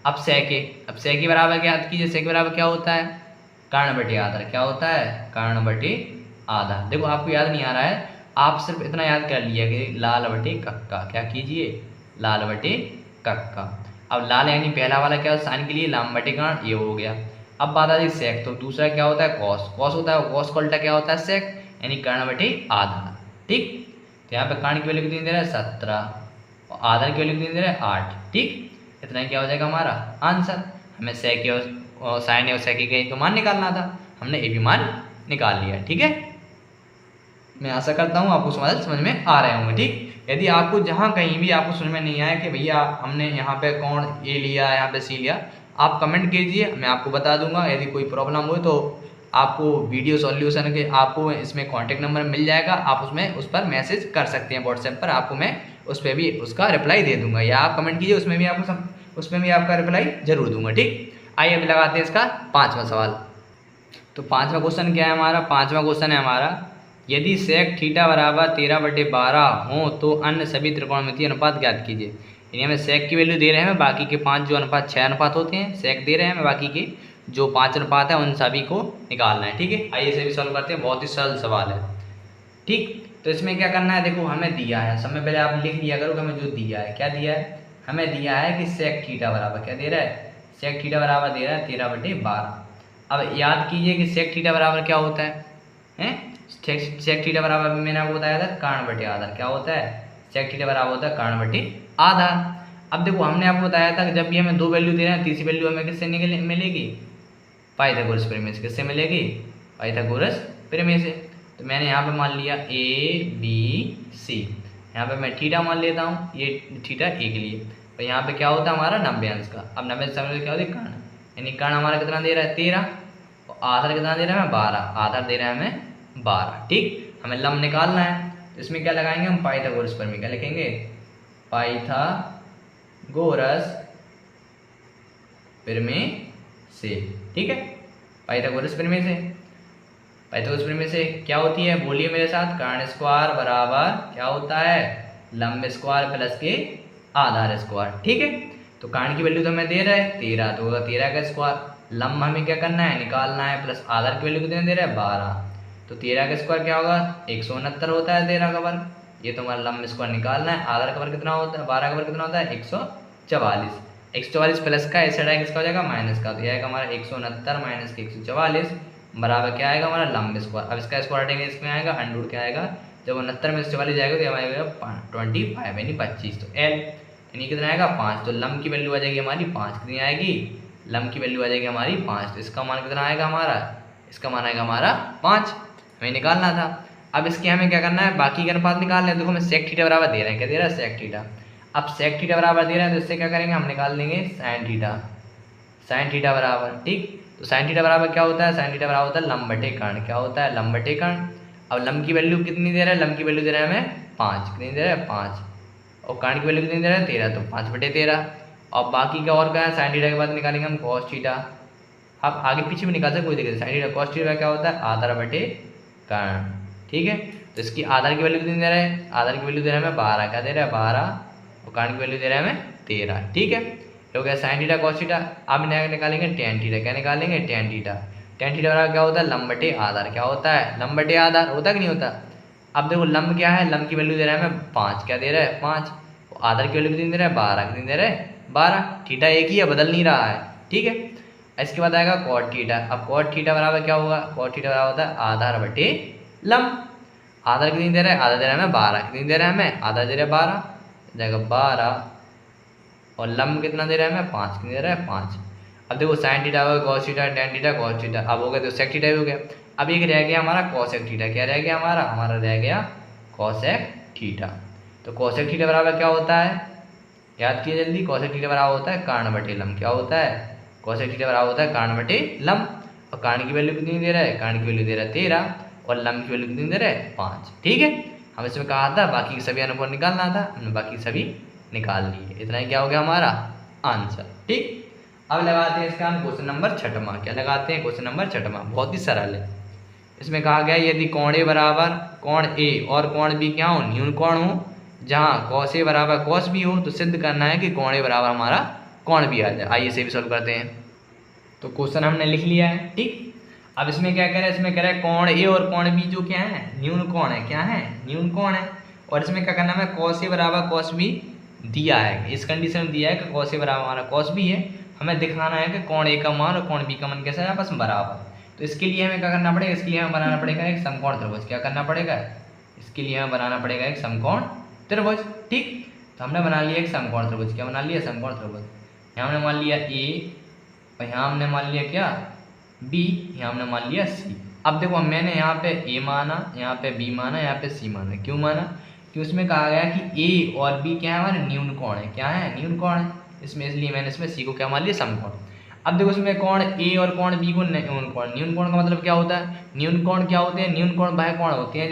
अब सेक ए बराबर क्या याद कीजिए, सेक बराबर क्या होता है, कर्ण बटे आधार। क्या होता है, कर्ण बटे आधार। देखो आपको याद नहीं आ रहा है, आप सिर्फ इतना याद कर लिया कि लाल बटे कक्का। क्या कीजिए, लाल बटे कक्का। अब लाल यानी पहला वाला क्या साइन के लिए लंब बटे कर्ण, ये हो गया। अब बात आती है सेक, तो दूसरा क्या होता है कॉस। कॉस होता है, कॉस का उल्टा क्या होता है सेक, यानी कर्ण बटे आधार। ठीक, तो यहाँ पे कर्ण की वैल्यू कितनी दे रहा है 17 और आधार की वैल्यू कितनी दे रहा है 8। ठीक, इतना ही क्या हो जाएगा हमारा आंसर। हमें सेक और साइन और सेक का तो मान निकालना था, हमने ए भी मान निकाल लिया। ठीक है, मैं आशा करता हूँ आपको समझ में आ रहे होंगे। ठीक, यदि आपको जहाँ कहीं भी आपको समझ में नहीं आया कि भैया हमने यहाँ पे कौन ए लिया यहाँ पे सी लिया, आप कमेंट कीजिए, मैं आपको बता दूंगा। यदि कोई प्रॉब्लम हो तो आपको वीडियो सॉल्यूशन के आपको इसमें कॉन्टेक्ट नंबर मिल जाएगा, आप उस पर मैसेज कर सकते हैं व्हाट्सएप पर, आपको मैं उस पर भी उसका रिप्लाई दे दूंगा, या आप कमेंट कीजिए उसमें भी आपका रिप्लाई जरूर दूंगा। ठीक, आइए अभी लगाते हैं इसका 5वां सवाल। तो 5वां क्वेश्चन क्या है हमारा, 5वां क्वेश्चन है हमारा, यदि सेक थीटा बराबर 13/12 हो तो अन्य सभी त्रिकोणमितीय अनुपात ज्ञात कीजिए। यानी हमें सेक की वैल्यू दे रहे हैं, बाकी के 5 जो अनुपात 6 अनुपात होते हैं, सेक दे रहे हैं हमें, बाकी के जो 5 अनुपात है उन सभी को निकालना है। ठीक है, आइए इसे भी सॉल्व करते हैं, बहुत ही सरल सवाल है। ठीक, तो इसमें क्या करना है, देखो हमें दिया है, समय पहले आप लिख लिया करो कि हमें जो दिया है, क्या दिया है, हमें दिया है कि सेक थीटा बराबर क्या दे रहा है, सेक थीटा बराबर दे रहा है 13/12। अब याद कीजिए कि सेक थीटा बराबर क्या होता है सेक थीटा बराबर मैंने आपको बताया था कर्ण बटे आधार। क्या होता है, सेक थीटा बराबर होता है कर्ण बटे आधार। अब देखो हमने आपको बताया था कि जब भी हमें 2 वैल्यू दे रहे हैं, तीसरी वैल्यू हमें किससे मिलेगी, पाइथागोरस प्रमेय से। किससे मिलेगी, पाइथागोरस प्रमेय से। तो मैंने यहाँ पे मान लिया ए बी सी, यहाँ पे मैं थीटा मान लेता हूँ, ये थीटा ए के लिए। तो यहाँ पे क्या होता है हमारा 90 अंश का। अब 90 अंश क्या होती है कर्ण, यानी कर्ण हमारा कितना दे रहा है 13 और आधार कितना दे रहा है हमें 12, आधार दे रहा है हमें 12। ठीक, हमें लंब निकालना है, तो इसमें क्या लगाएंगे हम, पाइथागोरस प्रमेय। क्या लिखेंगे, पाइथागोरस प्रमेय से। ठीक है, पाइथागोरस प्रमेय से, पाइथागोरस प्रमेय से क्या होती है, बोलिए मेरे साथ, कर्ण स्क्वायर बराबर क्या होता है, लंब स्क्वायर प्लस के आधार स्क्वायर। ठीक है, तो कर्ण की वैल्यू तो हमें दे रहा है 13, तो होगा 13 का स्क्वायर, लंब हमें क्या करना है निकालना है, प्लस आधार की वैल्यू कितने दे रहा है 12, तो 13 का स्क्वायर क्या होगा 169 होता है 13 का वर्ग। ये तो हमारा लंब स्क्वायर निकालना है, आधार का वर्ग कितना होता है 12 का वर्ग कितना होता है 144। 144 प्लस का इस साइड किसका हो जाएगा माइनस का, तो यह आएगा हमारा 169 माइनस के 144 बराबर क्या आएगा हमारा लंब स्क्वायर। अब इसका स्क्वायर हटेंगे इसमें आएगा अंडर क्या आएगा, जब 69 में से 44 जाएगा तो हमारे 25 यानी 25, तो एल यानी कितना आएगा 5, तो लंब की वैल्यू आ जाएगी हमारी 5, कितनी आएगी लंब की वैल्यू आ जाएगी हमारी 5, तो इसका मान कितना आएगा हमारा, इसका मान आएगा हमारा 5, हमें निकालना था। अब इसके हमें क्या करना है, बाकी के अनुपात निकालने हैं। देखो हमें सेक थीटा बराबर दे रहे हैं, क्या दे रहा है सेक थीटा। अब सेक थीटा बराबर दे रहे हैं तो इससे क्या करेंगे हम निकाल लेंगे साइन थीटा, साइन थीटा बराबर ठीक। तो साइन थीटा बराबर क्या होता है, साइन थीटा बराबर होता है लंब बटे कर्ण, क्या होता है लंब बटे कर्ण। अब लंब की वैल्यू कितनी दे रहा है, लंब की वैल्यू दे रहा है हमें 5, कितनी दे रहा है 5, और कर्ण की वैल्यू कितनी दे रहा है 13, तो 5 बटे 13। और बाकी का और क्या है, साइन थीटा के बाद निकालेंगे हम कॉस थीटा। आप आगे पीछे भी निकाल सकते कोई दिक्कत, साइन थीटा कॉस थीटा क्या होता है आधार बटे कर्ण, ठीक है। तो इसकी आधार की वैल्यू कितनी दे रहा है, आधार की वैल्यू दे रहा है हमें 12, क्या दे रहा है 12, और कर्ण की वैल्यू दे रहा है हमें 13, ठीक है। हो गया साइन थीटा कॉस थीटा। अब निकालेंगे टेन थीटा, क्या निकालेंगे टेन थीटा। टेन थीटा बराबर क्या होता है लंब बटे आधार, क्या होता है लंब बटे आधार, होता कि नहीं होता। अब देखो लंब क्या है, लंब की वैल्यू दे रहा है हमें 5, क्या दे रहा है 5, आधार की वैल्यू कितनी दे रहा है 12, कितनी दे रहा है 12, थीटा एक ही है बदल नहीं रहा है, ठीक है। इसके बाद आएगा कॉट थीटा। अब कॉट थीटा बराबर क्या होगा, कॉट थीटा बराबर होता है आधार बटे लंब। आधार कितनी दे रहा है, आधा दे रहा है हमें 12, कितनी दे रहा है हमें आधा दे रहा है 12, जाएगा 12, और लंब कितना दे रहा है हमें 5, कितनी दे रहा है 5। अब देखो साइन थीटा हो गया cos theta, tan theta cos theta, अब हो गया तो सेक थीटा भी हो गया। अब एक रह गया हमारा कॉसेक थीटा, क्या रह गया हमारा रह गया कॉसेक थीटा। तो कॉसेक थीटा बराबर क्या होता है, याद कीजिए जल्दी, कॉसेक थीटा बराबर होता है कर्ण बटे लंब, क्या होता है कॉसेक थीटा बराबर होता है कर्ण बटे लंब। और कर्ण की वैल्यू कितनी दे रहा है, कर्ण की वैल्यू दे रहा है 13, और लंब की वैल्यू कितनी दे रहा है 5, ठीक है। हम इसमें कहा था बाकी के सभी अनुपात निकालना था, हमने बाकी सभी निकाल लिए, इतना ही क्या हो गया हमारा आंसर, ठीक। अब लगाते हैं इसका हम क्वेश्चन नंबर 6वां, क्या लगाते हैं क्वेश्चन नंबर 6वां, बहुत ही सरल है। इसमें कहा गया यदि कोण ए बराबर कोण ए और कोण बी क्या हो न्यून कोण हो, जहाँ कॉस ए बराबर कॉस बी हो, तो सिद्ध करना है कि कोण ए बराबर हमारा कोण बी आ जाए। आइए इसे भी सॉल्व करते हैं। तो क्वेश्चन हमने लिख लिया है, ठीक। अब इसमें क्या कह रहा है, इसमें कह रहा है कोण ए और कोण बी जो क्या है न्यून कोण है, क्या है न्यून कोण है। और इसमें क्या करना है, कॉस ए बराबर कॉस बी दिया है, इस कंडीशन में दिया है कि कॉस ए बराबर हमारा कॉस बी है, हमें दिखाना है कि कोण ए का मान और कोण बी का मान कैसा है आपस में बराबर। तो इसके लिए हमें क्या करना पड़ेगा, इसके लिए हमें बनाना पड़ेगा एक समकोण त्रिभुज, क्या करना पड़ेगा, इसके लिए हमें बनाना पड़ेगा एक समकोण त्रिभुज, ठीक। तो हमने बना लिया एक समकोण त्रिभुज, क्या बना लिया समकोण त्रिभुज। यहाँ हमने मान लिया ए, और यहाँ हमने मान लिया क्या बी, यहाँ हमने मान लिया सी। अब देखो मैंने यहाँ पे ए माना, यहाँ पे बी माना, यहाँ पे सी माना, क्यों माना कि उसमें कहा गया कि ए और बी क्या है हमारे न्यून कोण है, क्या है न्यून कोण है इसमें, इसलिए मैंने इसमें सी को क्या मान लिया समकोण। अब देखो इसमें कोण ए और कोण बी को न्यून कोण, न्यून कोण का मतलब क्या होता है, न्यून कोण क्या होते हैं, न्यून कोण वह कोण होते हैं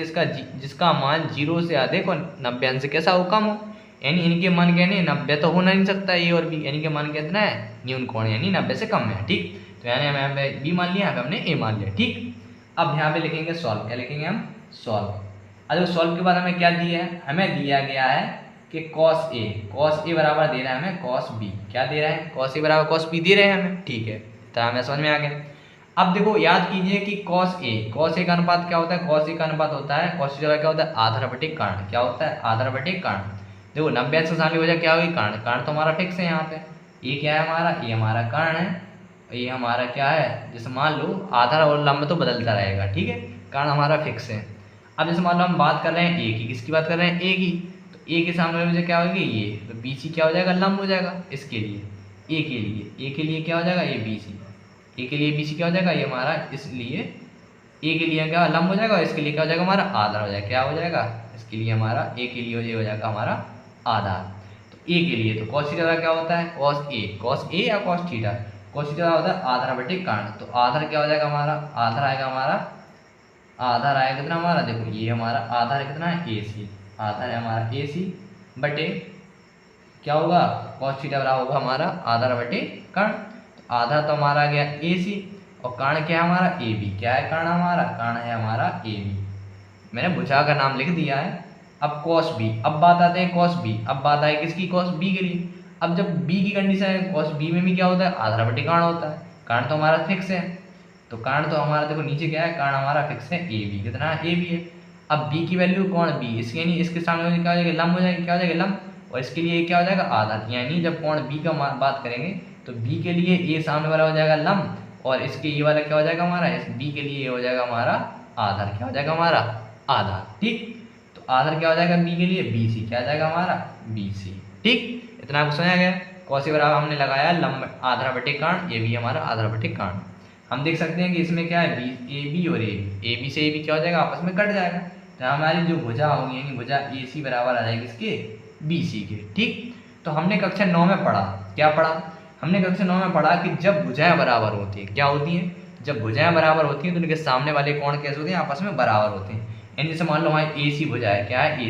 जिसका मान 0 से अधिक और 90 अंश से कैसा हो कम हो, यानी इनके मान कहने 90 तो हो नहीं सकता ए और बी, यानी कि मान कितना है न्यून कोण यानी 90 से कम है, ठीक। तो यानी हमें यहाँ पे बी मान लिया, यहाँ पे हमने ए मान लिया, ठीक। अब यहाँ पे लिखेंगे सॉल्व, क्या लिखेंगे हम सॉल्व। अब सॉल्व के बाद हमें क्या दिया है, हमें दिया गया है कि कॉस ए बराबर दे रहा है हमें कॉस बी, क्या दे रहा है कॉस ए बराबर कॉस बी दे रहे हैं हमें, ठीक है। तो हमें समझ में आ गया। अब देखो याद कीजिए कि कॉस ए का अनुपात क्या होता है, कॉस ए का अनुपात होता है कॉस ए क्या होता है आधार बटे कर्ण, क्या होता है आधार बटे कर्ण। देखो 90 से शामिल हो जाए क्या होगी कर्ण, कर्ण तो हमारा फिक्स है यहाँ पे, ये क्या है हमारा, ये हमारा कर्ण है, ये हमारा क्या है, जैसे मान लो आधार और लंब तो बदलता रहेगा, ठीक है, कर्ण हमारा फिक्स है। अब जैसे मान लो हम बात कर रहे हैं ए की, किसकी बात कर रहे हैं ए की, तो ए के सामने मुझे क्या होगी ये, तो बी सी क्या हो जाएगा लंब हो जाएगा इसके लिए, ए के लिए क्या हो जाएगा ये बी सी, ए के लिए बी सी क्या हो जाएगा ये हमारा, इसलिए ए के लिए क्या लंब हो जाएगा और इसके लिए क्या हो जाएगा हमारा आधार हो जाएगा, क्या हो जाएगा इसके लिए हमारा ए के लिए हो जाएगा हमारा आधार। तो ए के लिए तो कॉस थीटा क्या होता है कॉस ए या कॉस थीटा, कॉस थीटा होता है आधार बटे कर्ण। तो आधार क्या हो जाएगा हमारा, आधार आएगा हमारा, आधार आएगा कितना हमारा, देखो ये हमारा आधार कितना है ए सी, आधार है हमारा ए सी बटे क्या होगा कॉस थीटा बराबर होगा हमारा आधार बटे कर्ण। तो आधार तो हमारा आ गया ए सी, और कर्ण क्या है हमारा ए बी, क्या है कर्ण हमारा, कर्ण है हमारा ए बी, मैंने भुजा का नाम लिख दिया है। अब कॉस बी, अब बात आते हैं कॉस बी, अब बात आई किसकी कॉस बी के लिए। अब जब बी की कंडीशन है कॉस बी में भी क्या होता है आधार बटे कर्ण होता है, कर्ण तो हमारा फिक्स है, तो कर्ण तो हमारा देखो नीचे क्या है कर्ण हमारा फिक्स है ए बी, कितना है ए बी है। अब बी की वैल्यू कौन बी, इसके यानी इसके सामने क्या हो जाएगा लंब हो जाएगा, क्या हो जाएगा लंब, और इसके लिए क्या हो जाएगा आधार, यानी जब कोण बी का बात करेंगे तो बी के लिए ए सामने वाला हो जाएगा लंब, और इसके ये वाला क्या हो जाएगा हमारा, इस बी के लिए ये हो जाएगा हमारा आधार, क्या हो जाएगा हमारा आधार। ठीक, तो आधार क्या हो जाएगा बी के लिए, बी सी, क्या हो जाएगा हमारा बी सी। ठीक, इतना आपको समझ आ गया। कौशी बराबर हमने लगाया लंब आधार बटे कर्ण, ये भी हमारा आधार बटे कर्ण। हम देख सकते हैं कि इसमें क्या है, बी ए बी और ए बी से ए बी क्या हो जाएगा आपस में कट जाएगा, तो हमारी जो भुजा होगी यानी भुजा ए सी बराबर आ जाएगी इसके बी सी के। ठीक, तो हमने कक्षा 9 में पढ़ा, क्या पढ़ा, हमने कक्षा 9 में पढ़ा कि जब भुजाएं बराबर होती हैं, क्या होती हैं, जब भुजाएं बराबर होती हैं तो उनके सामने वाले कोण कैसे होते हैं, आपस में बराबर होते हैं। यानी जैसे मान लो हमारी ए सी भुजा है, क्या है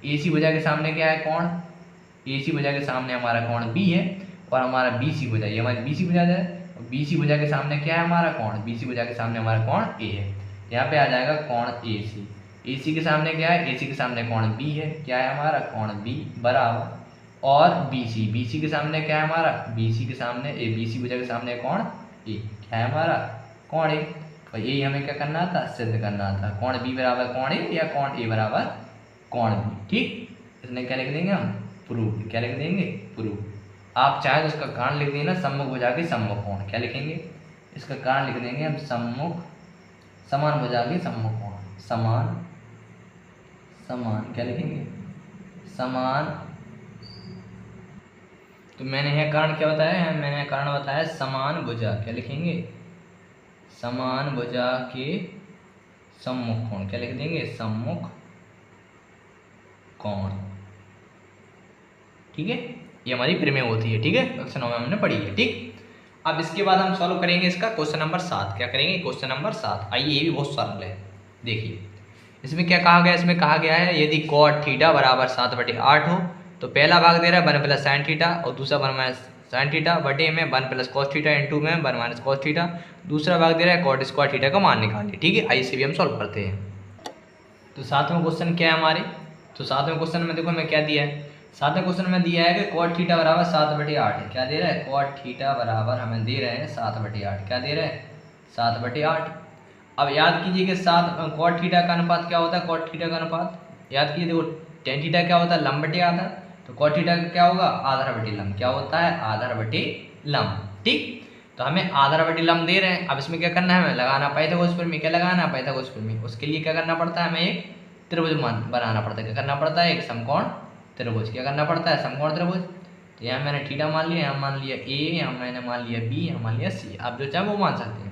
ए सी भुजा के सामने क्या है कोण, ए सी भुजा के सामने हमारा कोण बी है, और हमारा बी सी भुजा, ये हमारी बी सी भुजा है, और बी सी भुजा के सामने क्या है हमारा कोण, बी सी भुजा के सामने हमारा कोण ए है, यहाँ पे आ जाएगा कोण ए सी के सामने क्या है, ए सी के सामने कोण बी है, क्या है हमारा कोण बी बराबर, और बी सी के सामने क्या है हमारा, बी सी के सामने बी सी भुजा के सामने कोण ए, क्या है हमारा कोण ए, और यही हमें क्या करना था, सिद्ध करना था, कोण बी बराबर कोण ए या कोण ए बराबर कोण बी। ठीक, इसमें क्या लिख देंगे हम, प्रूव, क्या लिख देंगे प्रूव। आप चाहे तो इसका कारण लिख देंगे ना, सम्मुख भुजा के सम्मुख कोण, क्या लिखेंगे, इसका कारण लिख देंगे हम सम्मुख, समान भुजा के सम्मुख कोण, समान क्या लिखेंगे, समान। तो मैंने यह कारण क्या बताया है, मैंने कारण बताया समान भुजा, क्या लिखेंगे, समान भुजा के सम्मुख कोण, क्या लिख देंगे, सम्मुख कोण। ठीक है, ये हमारी प्रमेय होती है। ठीक है, कक्षा 9 में हमने पढ़ी है। ठीक, अब इसके बाद हम सॉल्व करेंगे इसका क्वेश्चन नंबर 7। क्या करेंगे, क्वेश्चन नंबर 7। आइए, ये भी बहुत सरल है। देखिए इसमें क्या कहा गया, इसमें कहा गया है यदि cot थीटा बराबर 7/8 हो तो पहला भाग दे रहा है 1 + sin थीटा और दूसरा 1 - sin थीटा बटे में 1 + cos थीटा इंटू में 1 - cos थीटा, दूसरा भाग दे रहा है cot स्क्वायर थीटा का मान निकालिए। ठीक है, आइए इसे भी हम सॉल्व करते हैं। तो 7वां क्वेश्चन क्या है हमारे, तो 7वें क्वेश्चन में देखो हमें क्या दिया है, 7वें क्वेश्चन में दिया है कि cot थीटा बराबर 7/8 है। क्या दे रहा है, cot थीटा बराबर हमें दे रहे हैं 7/8, क्या दे रहे हैं 7/8। अब याद कीजिए कि cot थीटा का अनुपात क्या होता है, cot थीटा का अनुपात याद कीजिए, देखो tan थीटा क्या होता है, लंब बटे आधार, तो cot थीटा का क्या होगा, आधार बटे लंब, क्या होता है आधार बटे लंब। ठीक, तो हमें आधार बटे लंब दे रहे हैं। अब इसमें क्या करना है, हमें लगाना पाइथागोरस प्रमेय, क्या लगाना है पाइथागोरस प्रमेय। उसके लिए क्या करना पड़ता है, हमें एक त्रिभुज बनाना पड़ता है, क्या करना पड़ता है, एक समकोण त्रिभुज, क्या करना पड़ता है, समकोण त्रिभुज। तो यहाँ मैंने थीटा मान लिया, यहाँ मान लिया ए, यहाँ मैंने मान लिया बी, यहाँ मान लिया सी, आप जो चाहे वो मान सकते हैं।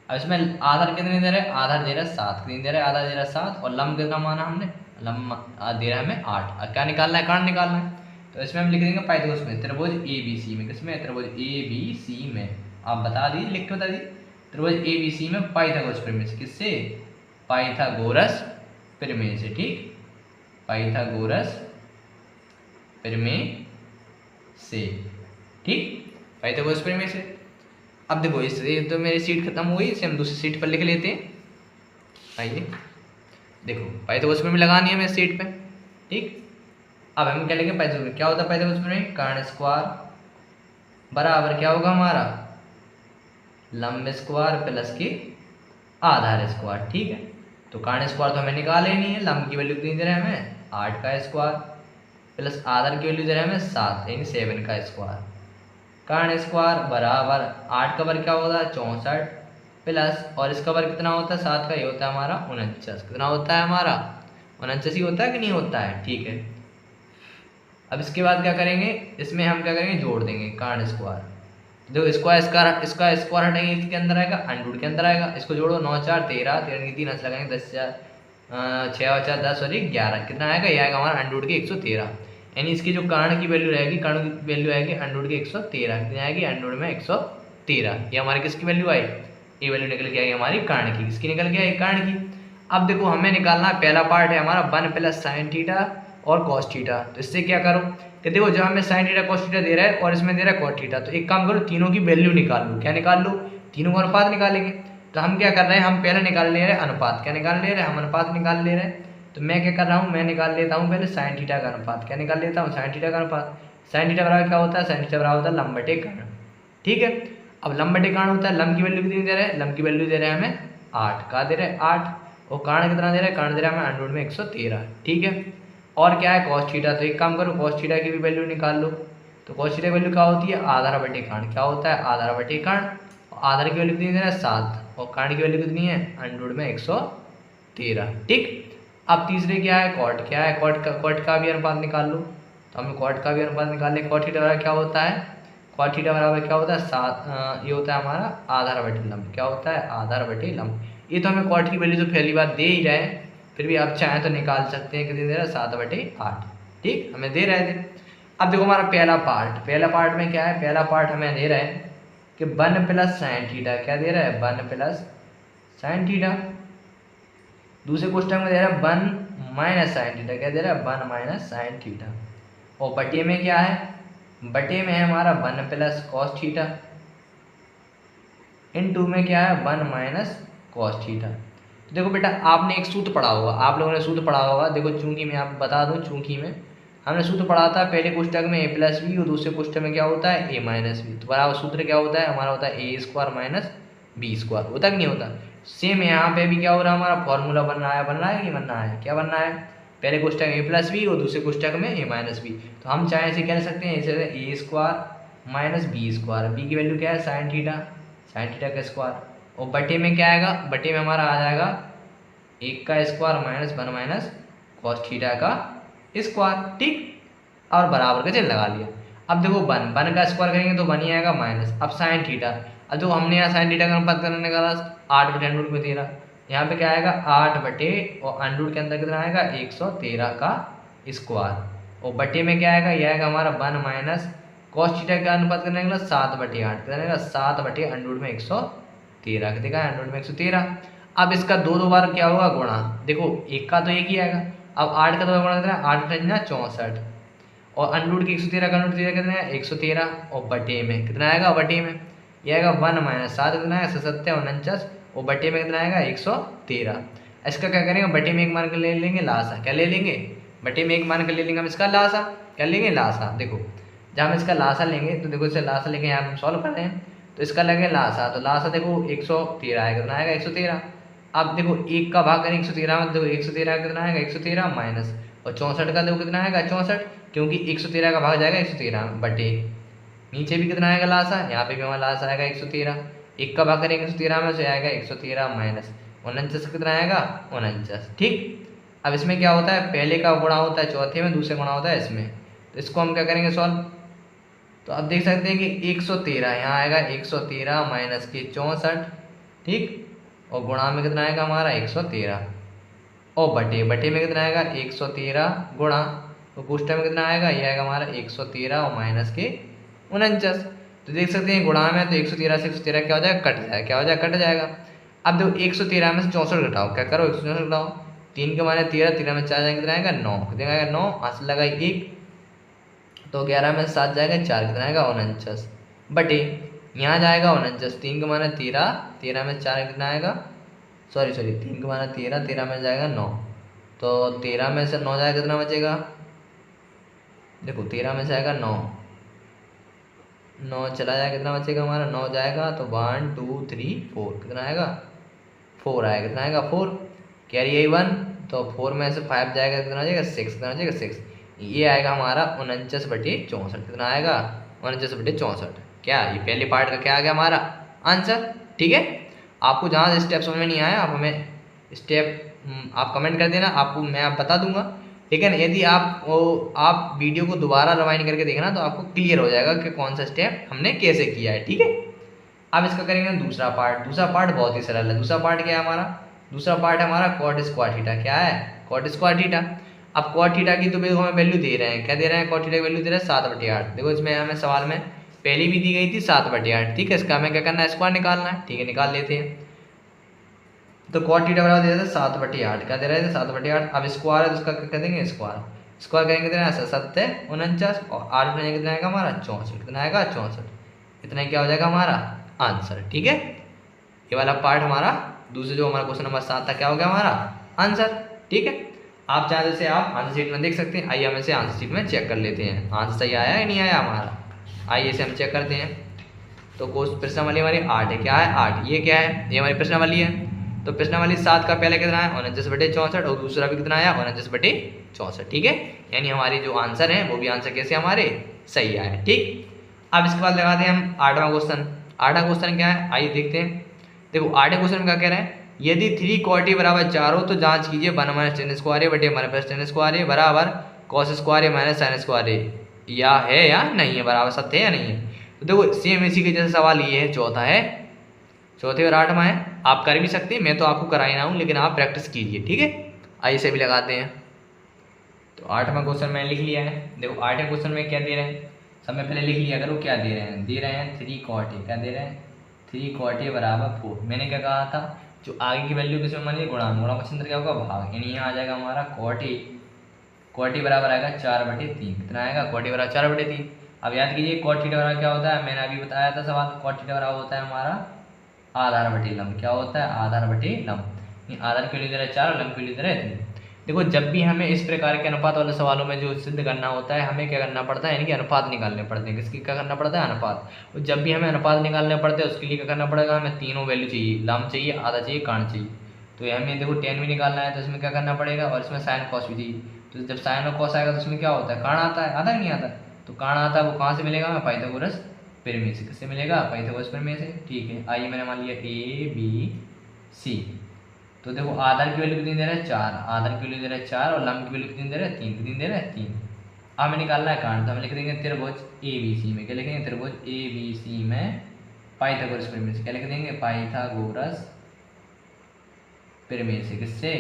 अब इसमें आधार कितने दे रहे हैं, आधार दे रहा है 7, कितने दे रहा है, आधार दे रहा है 7, और लंब कितना माना हमने, लंब दे रहा है हमें 8। अब क्या निकालना है, कारण निकालना है, तो इसमें हम लिख देंगे पाइथागोरस में त्रिभुज ए बी सी में, किसमें, त्रिभुज ए बी सी में। आप बता दीजिए, लिख के बता दीजिए, त्रिभुज ए बी सी में पाइथागोरस प्रमेय से, किससे, पाइथागोरस प्रमेय से। ठीक, पाइथागोरस प्रमेय से। ठीक, पाइथागोरस प्रमेय से। अब देखो इससे तो मेरी सीट खत्म हो गई, इसे हम दूसरी सीट पर लिख लेते हैं। आइए देखो पाइथागोरस प्रमेय लगानी है हमें सीट पे। ठीक, अब हम क्या लिखेंगे, पाइथागोरस क्या होता है, पाइथागोरस प्रमेय कर्ण स्क्वायर बराबर क्या होगा हमारा, लंब स्क्वायर प्लस के आधार स्क्वायर। ठीक है, तो कर्ण स्क्वायर तो हमें निकाल ही नहीं है, लंब की वैल्यू कितनी दे रहे हैं हमें 8 का स्क्वायर, प्लस आधार की वैल्यू दे रहे हैं हमें 7 यानी 7 का स्क्वायर। कर्ण स्क्वायर बराबर 8 का वर्ग क्या होता है 64, प्लस और इसका वर्ग कितना होता है 7 का, ये होता है हमारा 49। कितना होता है हमारा 49 ही होता है कि नहीं होता है। ठीक है, अब इसके बाद क्या करेंगे, इसमें हम क्या करेंगे, जोड़ देंगे कर्ण स्क्वायर, जो इसका स्क्वायर हटेंगे इसके अंदर आएगा, अंडरूट के अंदर आएगा, इसको जोड़ो 9 4 13, 13 की 3 हंस लगाएंगे 10 4 6 और 4 10 और 11, कितना आएगा, ये आएगा हमारा अंडरूट के 113। यानी इसकी जो कर्ण की वैल्यू रहेगी, कर्ण की वैल्यू आएगी अंडरूट के 113, कितनी आएगी अंडरूट में 113। ये हमारी किसकी वैल्यू आई, ये वैल्यू निकल के आएगी हमारी कर्ण की, किसकी निकल के आई, कर्ण की। अब देखो हमें निकालना है, पहला पार्ट है हमारा 1 + sin थीटा और cos थीटा। तो इससे क्या करो कि देखो जब हमें sin थीटा cos थीटा दे रहा है और इसमें दे रहा है cot थीटा, तो एक काम करो तीनों की वैल्यू निकाल लो। क्या निकाल लो, तीनों का अनुपात निकालेंगे। तो हम क्या कर रहे हैं, हम पहले निकाल ले रहे हैं अनुपात, क्या निकाल ले रहे हैं, हम अनुपात निकाल ले रहे हैं। तो मैं क्या कर रहा हूँ, मैं निकाल लेता हूँ पहले sin थीटा का अनुपात, क्या निकाल लेता हूँ, sin थीटा का अनुपात। sin थीटा बराबर क्या होता है, sin थीटा बराबर होता है लंब बटे कर्ण। ठीक है, अब लंब बटे कर्ण होता है, लंब की वैल्यू कितनी दे रहे हैं, लंब की वैल्यू दे रहे हैं हमें 8 का दे रहे हैं 8, और कर्ण कितना दे रहा है, कर्ण दे रहा है हमें अंडरूट में 113। ठीक है, और क्या है कॉस थीटा। तो एक काम करो कॉस थीटा की भी वैल्यू निकाल लो। तो कॉस थीटा की वैल्यू क्या होती है, आधार बटे कर्ण। क्या होता है, आधार बटे कर्ण। आधार की वैल्यू कितनी है 7 और कर्ण की वैल्यू कितनी है अंडर में 113। ठीक। अब तीसरे क्या है कॉट। क्या है कॉट का भी अनुपात निकाल लो। तो हमें कॉट का भी अनुपात निकालने, कॉट थीटा बराबर क्या होता है, कॉट थीटा बराबर क्या होता है 7, ये होता है हमारा आधार बटे लंब। क्या होता है, आधार बटे लंब। ये तो हमें कॉट की वैल्यू तो पहली बार दे ही रहे हैं, फिर भी आप चाहें तो निकाल सकते हैं। कितनी दे रहा है 7/8। ठीक, हमें दे रहे थे। अब देखो हमारा पहला पार्ट में क्या है, पहला पार्ट हमें दे रहे हैं कि 1 + sin थीटा। क्या दे रहा है 1 + sin थीटा। दूसरे क्वेश्चन में दे रहा है 1 - sin थीटा। क्या दे रहा है 1 - sin थीटा। और बटे में क्या है, बटे में है हमारा 1 + cos थीटा। इन 2 में क्या है 1 - cos थीटा। तो देखो बेटा आपने एक सूत्र पढ़ा होगा, आप लोगों ने सूत्र पढ़ा होगा। देखो चूंकि मैं आपको बता दूं, चूंकि में हमने सूत्र पढ़ा था पहले पुस्तक में a + b और दूसरे पुस्तक में क्या होता है a - b। तो बराबर सूत्र क्या होता है हमारा, होता है a² - b²। होता कि नहीं होता। सेम यहाँ पे भी क्या हो रहा है, हमारा फॉर्मूला बन रहा है कि बन रहा है, क्या बन रहा है, पहले पुस्तक में a + b और दूसरे पुस्तक में a - b। तो हम चाहे इसे कह सकते हैं, इसे a² - b²। b की वैल्यू क्या है sin थीटा, sin थीटा का स्क्वायर। और बटे में क्या आएगा, बटे में हमारा आ जाएगा 1 का स्क्वायर - 1 - cos थीटा का स्क्वायर। ठीक। और बराबर का चिन्ह लगा लिया। अब देखो 1 का स्क्वायर करेंगे तो 1 ही आएगा माइनस। अब sin थीटा, अब जो हमने यहाँ sin थीटा का अनुपात करने निकाला 8/√13। यहाँ पे क्या आएगा 8 बटे और अंडरूट के अंदर कितना आएगा 113 का स्क्वायर। और बटे में क्या आएगा, यह आएगा हमारा 1 - cos थीटा का अनुपात करने निकला 7/8। कितना आएगा 7/√113। कितना है अंडरूट में 113। अब इसका दो बार क्या होगा गुणा। देखो एक का तो एक ही आएगा। अब 8 का 2 गुणा कितना है 8 × 64 और अंडरूट की 113 का अंडरूट कितना है 113। और बटे में कितना आएगा, बटे में यह आएगा 1 - 7 कितना है 7 × 49 और बटे में कितना आएगा 113। इसका क्या करेंगे, बटे में एक मान कर ले लेंगे लासा। क्या ले लेंगे, बटे में एक मान कर ले लेंगे हम इसका लासा। क्या लेंगे लासा। देखो जब हम इसका लासा लेंगे तो देखो इसे लासा लेके यहाँ हम सॉल्व कर रहे हैं तो इसका लगे लासा। तो लासा देखो 113 आएगा, कितना आएगा 113। अब देखो 1 का भाग करें 113 में, देखो 113 कितना आएगा 113 माइनस और 64 का देखो कितना आएगा 64, क्योंकि 113 का भाग जाएगा 113 बटे नीचे भी कितना आएगा लासा, यहाँ पे भी हमारा लासा आएगा 113। 1 का भाग करेंगे 113 में से आएगा 113 माइनस 49 कितना आएगा 49। ठीक। अब इसमें क्या होता है, पहले का गुणा होता है चौथे में, दूसरे गुणा होता है इसमें। तो इसको हम क्या करेंगे सॉल्व। तो अब देख सकते हैं कि 113 यहाँ आएगा 113 माइनस के 64। ठीक। और गुणा में कितना आएगा हमारा 113 और बटे में कितना आएगा 113 गुणा तो पुष्ट में कितना आएगा, ये आएगा हमारा 113 और माइनस के 49। तो देख सकते हैं गुणा में तो 113 से 113 क्या हो जाएगा कट जाएगा, क्या हो जाएगा कट जाएगा। अब देखो 113 में से 64 घटाओ, क्या करो 164 घटाओ, 3 के माने 13, 13 में 4 जाएंगे कितना आएगा 9, कितना आएगा 9, हाथ से लगाई 1 तो 11 में 7 जाएगा 4 कितना आएगा 49 बटे यहाँ जाएगा 49, 3 के माने 13, 13 में 4 कितना आएगा सॉरी 3 के माने 13, 13 में जाएगा 9 तो 13 में से 9 जाएगा कितना बचेगा, देखो 13 में से आएगा 9 चला जाएगा कितना बचेगा हमारा 9 जाएगा तो 1 2 3 4 कितना आएगा 4 आएगा, कितना आएगा 4 कैरी आई 1 तो 4 में से 5 जाएगा कितना हो जाएगा 6, कितना हो जाएगा 6, ये आएगा हमारा 49/64 कितना आएगा 49/64। क्या ये पहले पार्ट का क्या आ गया हमारा आंसर। ठीक है। आपको जहाँ से स्टेप समझ में नहीं आया आप हमें स्टेप आप कमेंट कर देना, आपको मैं बता दूंगा। लेकिन यदि आप वीडियो को दोबारा रिवाइंड करके देखना तो आपको क्लियर हो जाएगा कि कौन सा स्टेप हमने कैसे किया है। ठीक है। अब इसका करेंगे दूसरा पार्ट। दूसरा पार्ट बहुत ही सरल है। दूसरा पार्ट क्या है हमारा, दूसरा पार्ट है हमारा कॉट स्क्वायर थीटा। क्या है कॉट स्क्वायर थीटा। अब कॉट थीटा की तो हमें वैल्यू दे रहे हैं, क्या दे रहे हैं कॉट थीटा की वैल्यू दे रहे हैं 7/8। देखो इसमें हमें सवाल में पहली भी दी गई थी 7/8। ठीक है। इसका हमें क्या करना है स्क्वायर निकालना है। ठीक है निकाल लेते हैं। तो कॉट थीटा बराबर दे रहे थे 7/8, क्या दे रहे थे 7/8। अब स्क्वायर है तो उसका क्या कर देंगे स्क्वायर करेंगे कितना है 7 × 49 और 8 में कितना आएगा हमारा 64, कितना आएगा 64, इतना क्या हो जाएगा हमारा आंसर। ठीक है। ये वाला पार्ट हमारा दूसरे जो हमारा क्वेश्चन नंबर 7 था क्या हो गया हमारा आंसर। ठीक है। आप चाहे जैसे आप आंसर शीट में देख सकते हैं। आइए हम इसे आंसर शीट में चेक कर लेते हैं आंसर सही आया या नहीं आया हमारा। आइए इसे हम चेक करते हैं। तो प्रश्न वाली हमारी 8 है। क्या है 8, ये क्या है ये हमारी प्रश्न वाली है। तो पिछले वाली 7 का पहले कितना है 49/64 और दूसरा भी कितना आया 49/64। ठीक है, यानी हमारी जो आंसर है वो भी आंसर कैसे हमारे सही आए। ठीक, अब इसके बाद लगाते हैं हम 8वां क्वेश्चन। 8वां क्वेश्चन क्या है, आइए देखते हैं। देखो 8वें क्वेश्चन में क्या कह रहे हैं, यदि 3 क्वार्टी बराबर 4 हो तो जांच कीजिए 1 - tan स्क्वायर बटे 1 + tan स्क्वायर बराबर cos स्क्वायर - sin स्क्वायर या है या नहीं है, बराबर सत्य है या नहीं है। तो देखो सेम इसी के जैसा सवाल ये है, चौथा है, चौथे और 8वां है। आप कर भी सकते हैं, मैं तो आपको कराई ना हूँ, लेकिन आप प्रैक्टिस कीजिए। ठीक है, आइए से भी लगाते हैं। तो 8वां क्वेश्चन मैंने लिख लिया है। देखो 8वें क्वेश्चन में क्या दे रहे हैं, सब में पहले लिख लिया करो क्या दे रहे हैं। दे रहे हैं 3 क्वार्टी, क्या दे रहे हैं 3 क्वार्टी बराबर 4। मैंने क्या कहा था, जो आगे की वैल्यू किसमें मानिए गुणा, गुणा का चिन्ह क्या होगा भाग, यानी यहाँ आ जाएगा हमारा क्वार्टी बराबर आएगा 4/3। कितना आएगा क्वार्टी बराबर 4/3। अब याद कीजिए क्वार्टी बराबर क्या होता है, मैंने अभी बताया था सवाल, क्वार्टी बराबर होता है हमारा आधार बटे लंब। क्या होता है आधार बटे लंब। आधार क्यों दे रहा है 4 और लंब क्यों दे रहा है 3। देखो जब भी हमें इस प्रकार के अनुपात वाले सवालों में जो सिद्ध करना होता है, हमें क्या करना पड़ता है, यानी कि अनुपात निकालने पड़ते हैं। किसकी क्या करना पड़ता है अनुपात। और जब भी हमें अनुपात निकालने पड़ते हैं उसके लिए क्या करना पड़ेगा, हमें तीनों वैल्यू चाहिए, लंब चाहिए, आधा चाहिए, काण चाहिए। तो हमें देखो tan भी निकालना है तो इसमें क्या करना पड़ेगा, और इसमें साइन कॉस भी चाहिए। तो जब साइन और कॉस आएगा तो उसमें क्या होता है काण आता है, आता है नहीं आता। तो काण आता है वो कहाँ से मिलेगा, हमें पाइथागोरस प्रमेय से। किससे मिलेगा, पाइथागोरस प्रमेय से। ठीक है, आइए मैंने मान लिया ABC। तो देखो आधार की वैल्यू कितनी दे रहा है 4, आधार की वैल्यू दे रहा है 4 और लंब की वैल्यू कितनी दे रहा है 3, कितनी दे रहा है 3। अब हमें निकालना है काण, तो हम लिख देंगे त्रिभुज ABC में, क्या लिखेंगे त्रिभुज ABC में पाइथागोरस प्रमेय से। क्या लिख देंगे पाइथागोरस प्रमेय से। किससे,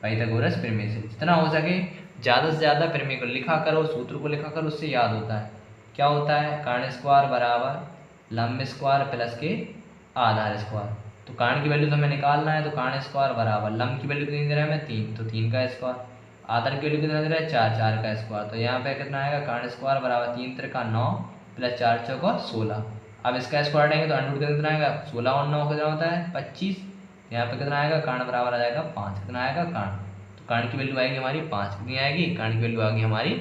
पाइथागोरस प्रमेय से। जितना हो सके ज़्यादा से ज़्यादा प्रमेय को लिखा करो, सूत्र को लिखा करो, उससे याद होता है। क्या होता है काण स्क्वायर बराबर लंब स्क्वायर प्लस के आधार स्क्वायर। तो काण की वैल्यू तो हमें निकालना है, तो काण स्क्वायर बराबर लंब की वैल्यू कितनी दे रहा है हमें 3, तो 3 का स्क्वायर, आधार की वैल्यू कितना दे रहा है 4, 4 का स्क्वायर। तो यहाँ पे कितना आएगा काण स्क्वायर बराबर 3 त्रिका 9 प्लस 4 चौका 16। अब इसका स्क्वायर लेंगे तो अंडर कितना आएगा 16 और 9 कितना होता है 25। यहाँ पे कितना आएगा काण बराबर आ जाएगा 5। कितना आएगा काण, तो काण की वैल्यू आएगी हमारी 5। कितनी आएगी, काण की वैल्यू आएगी हमारी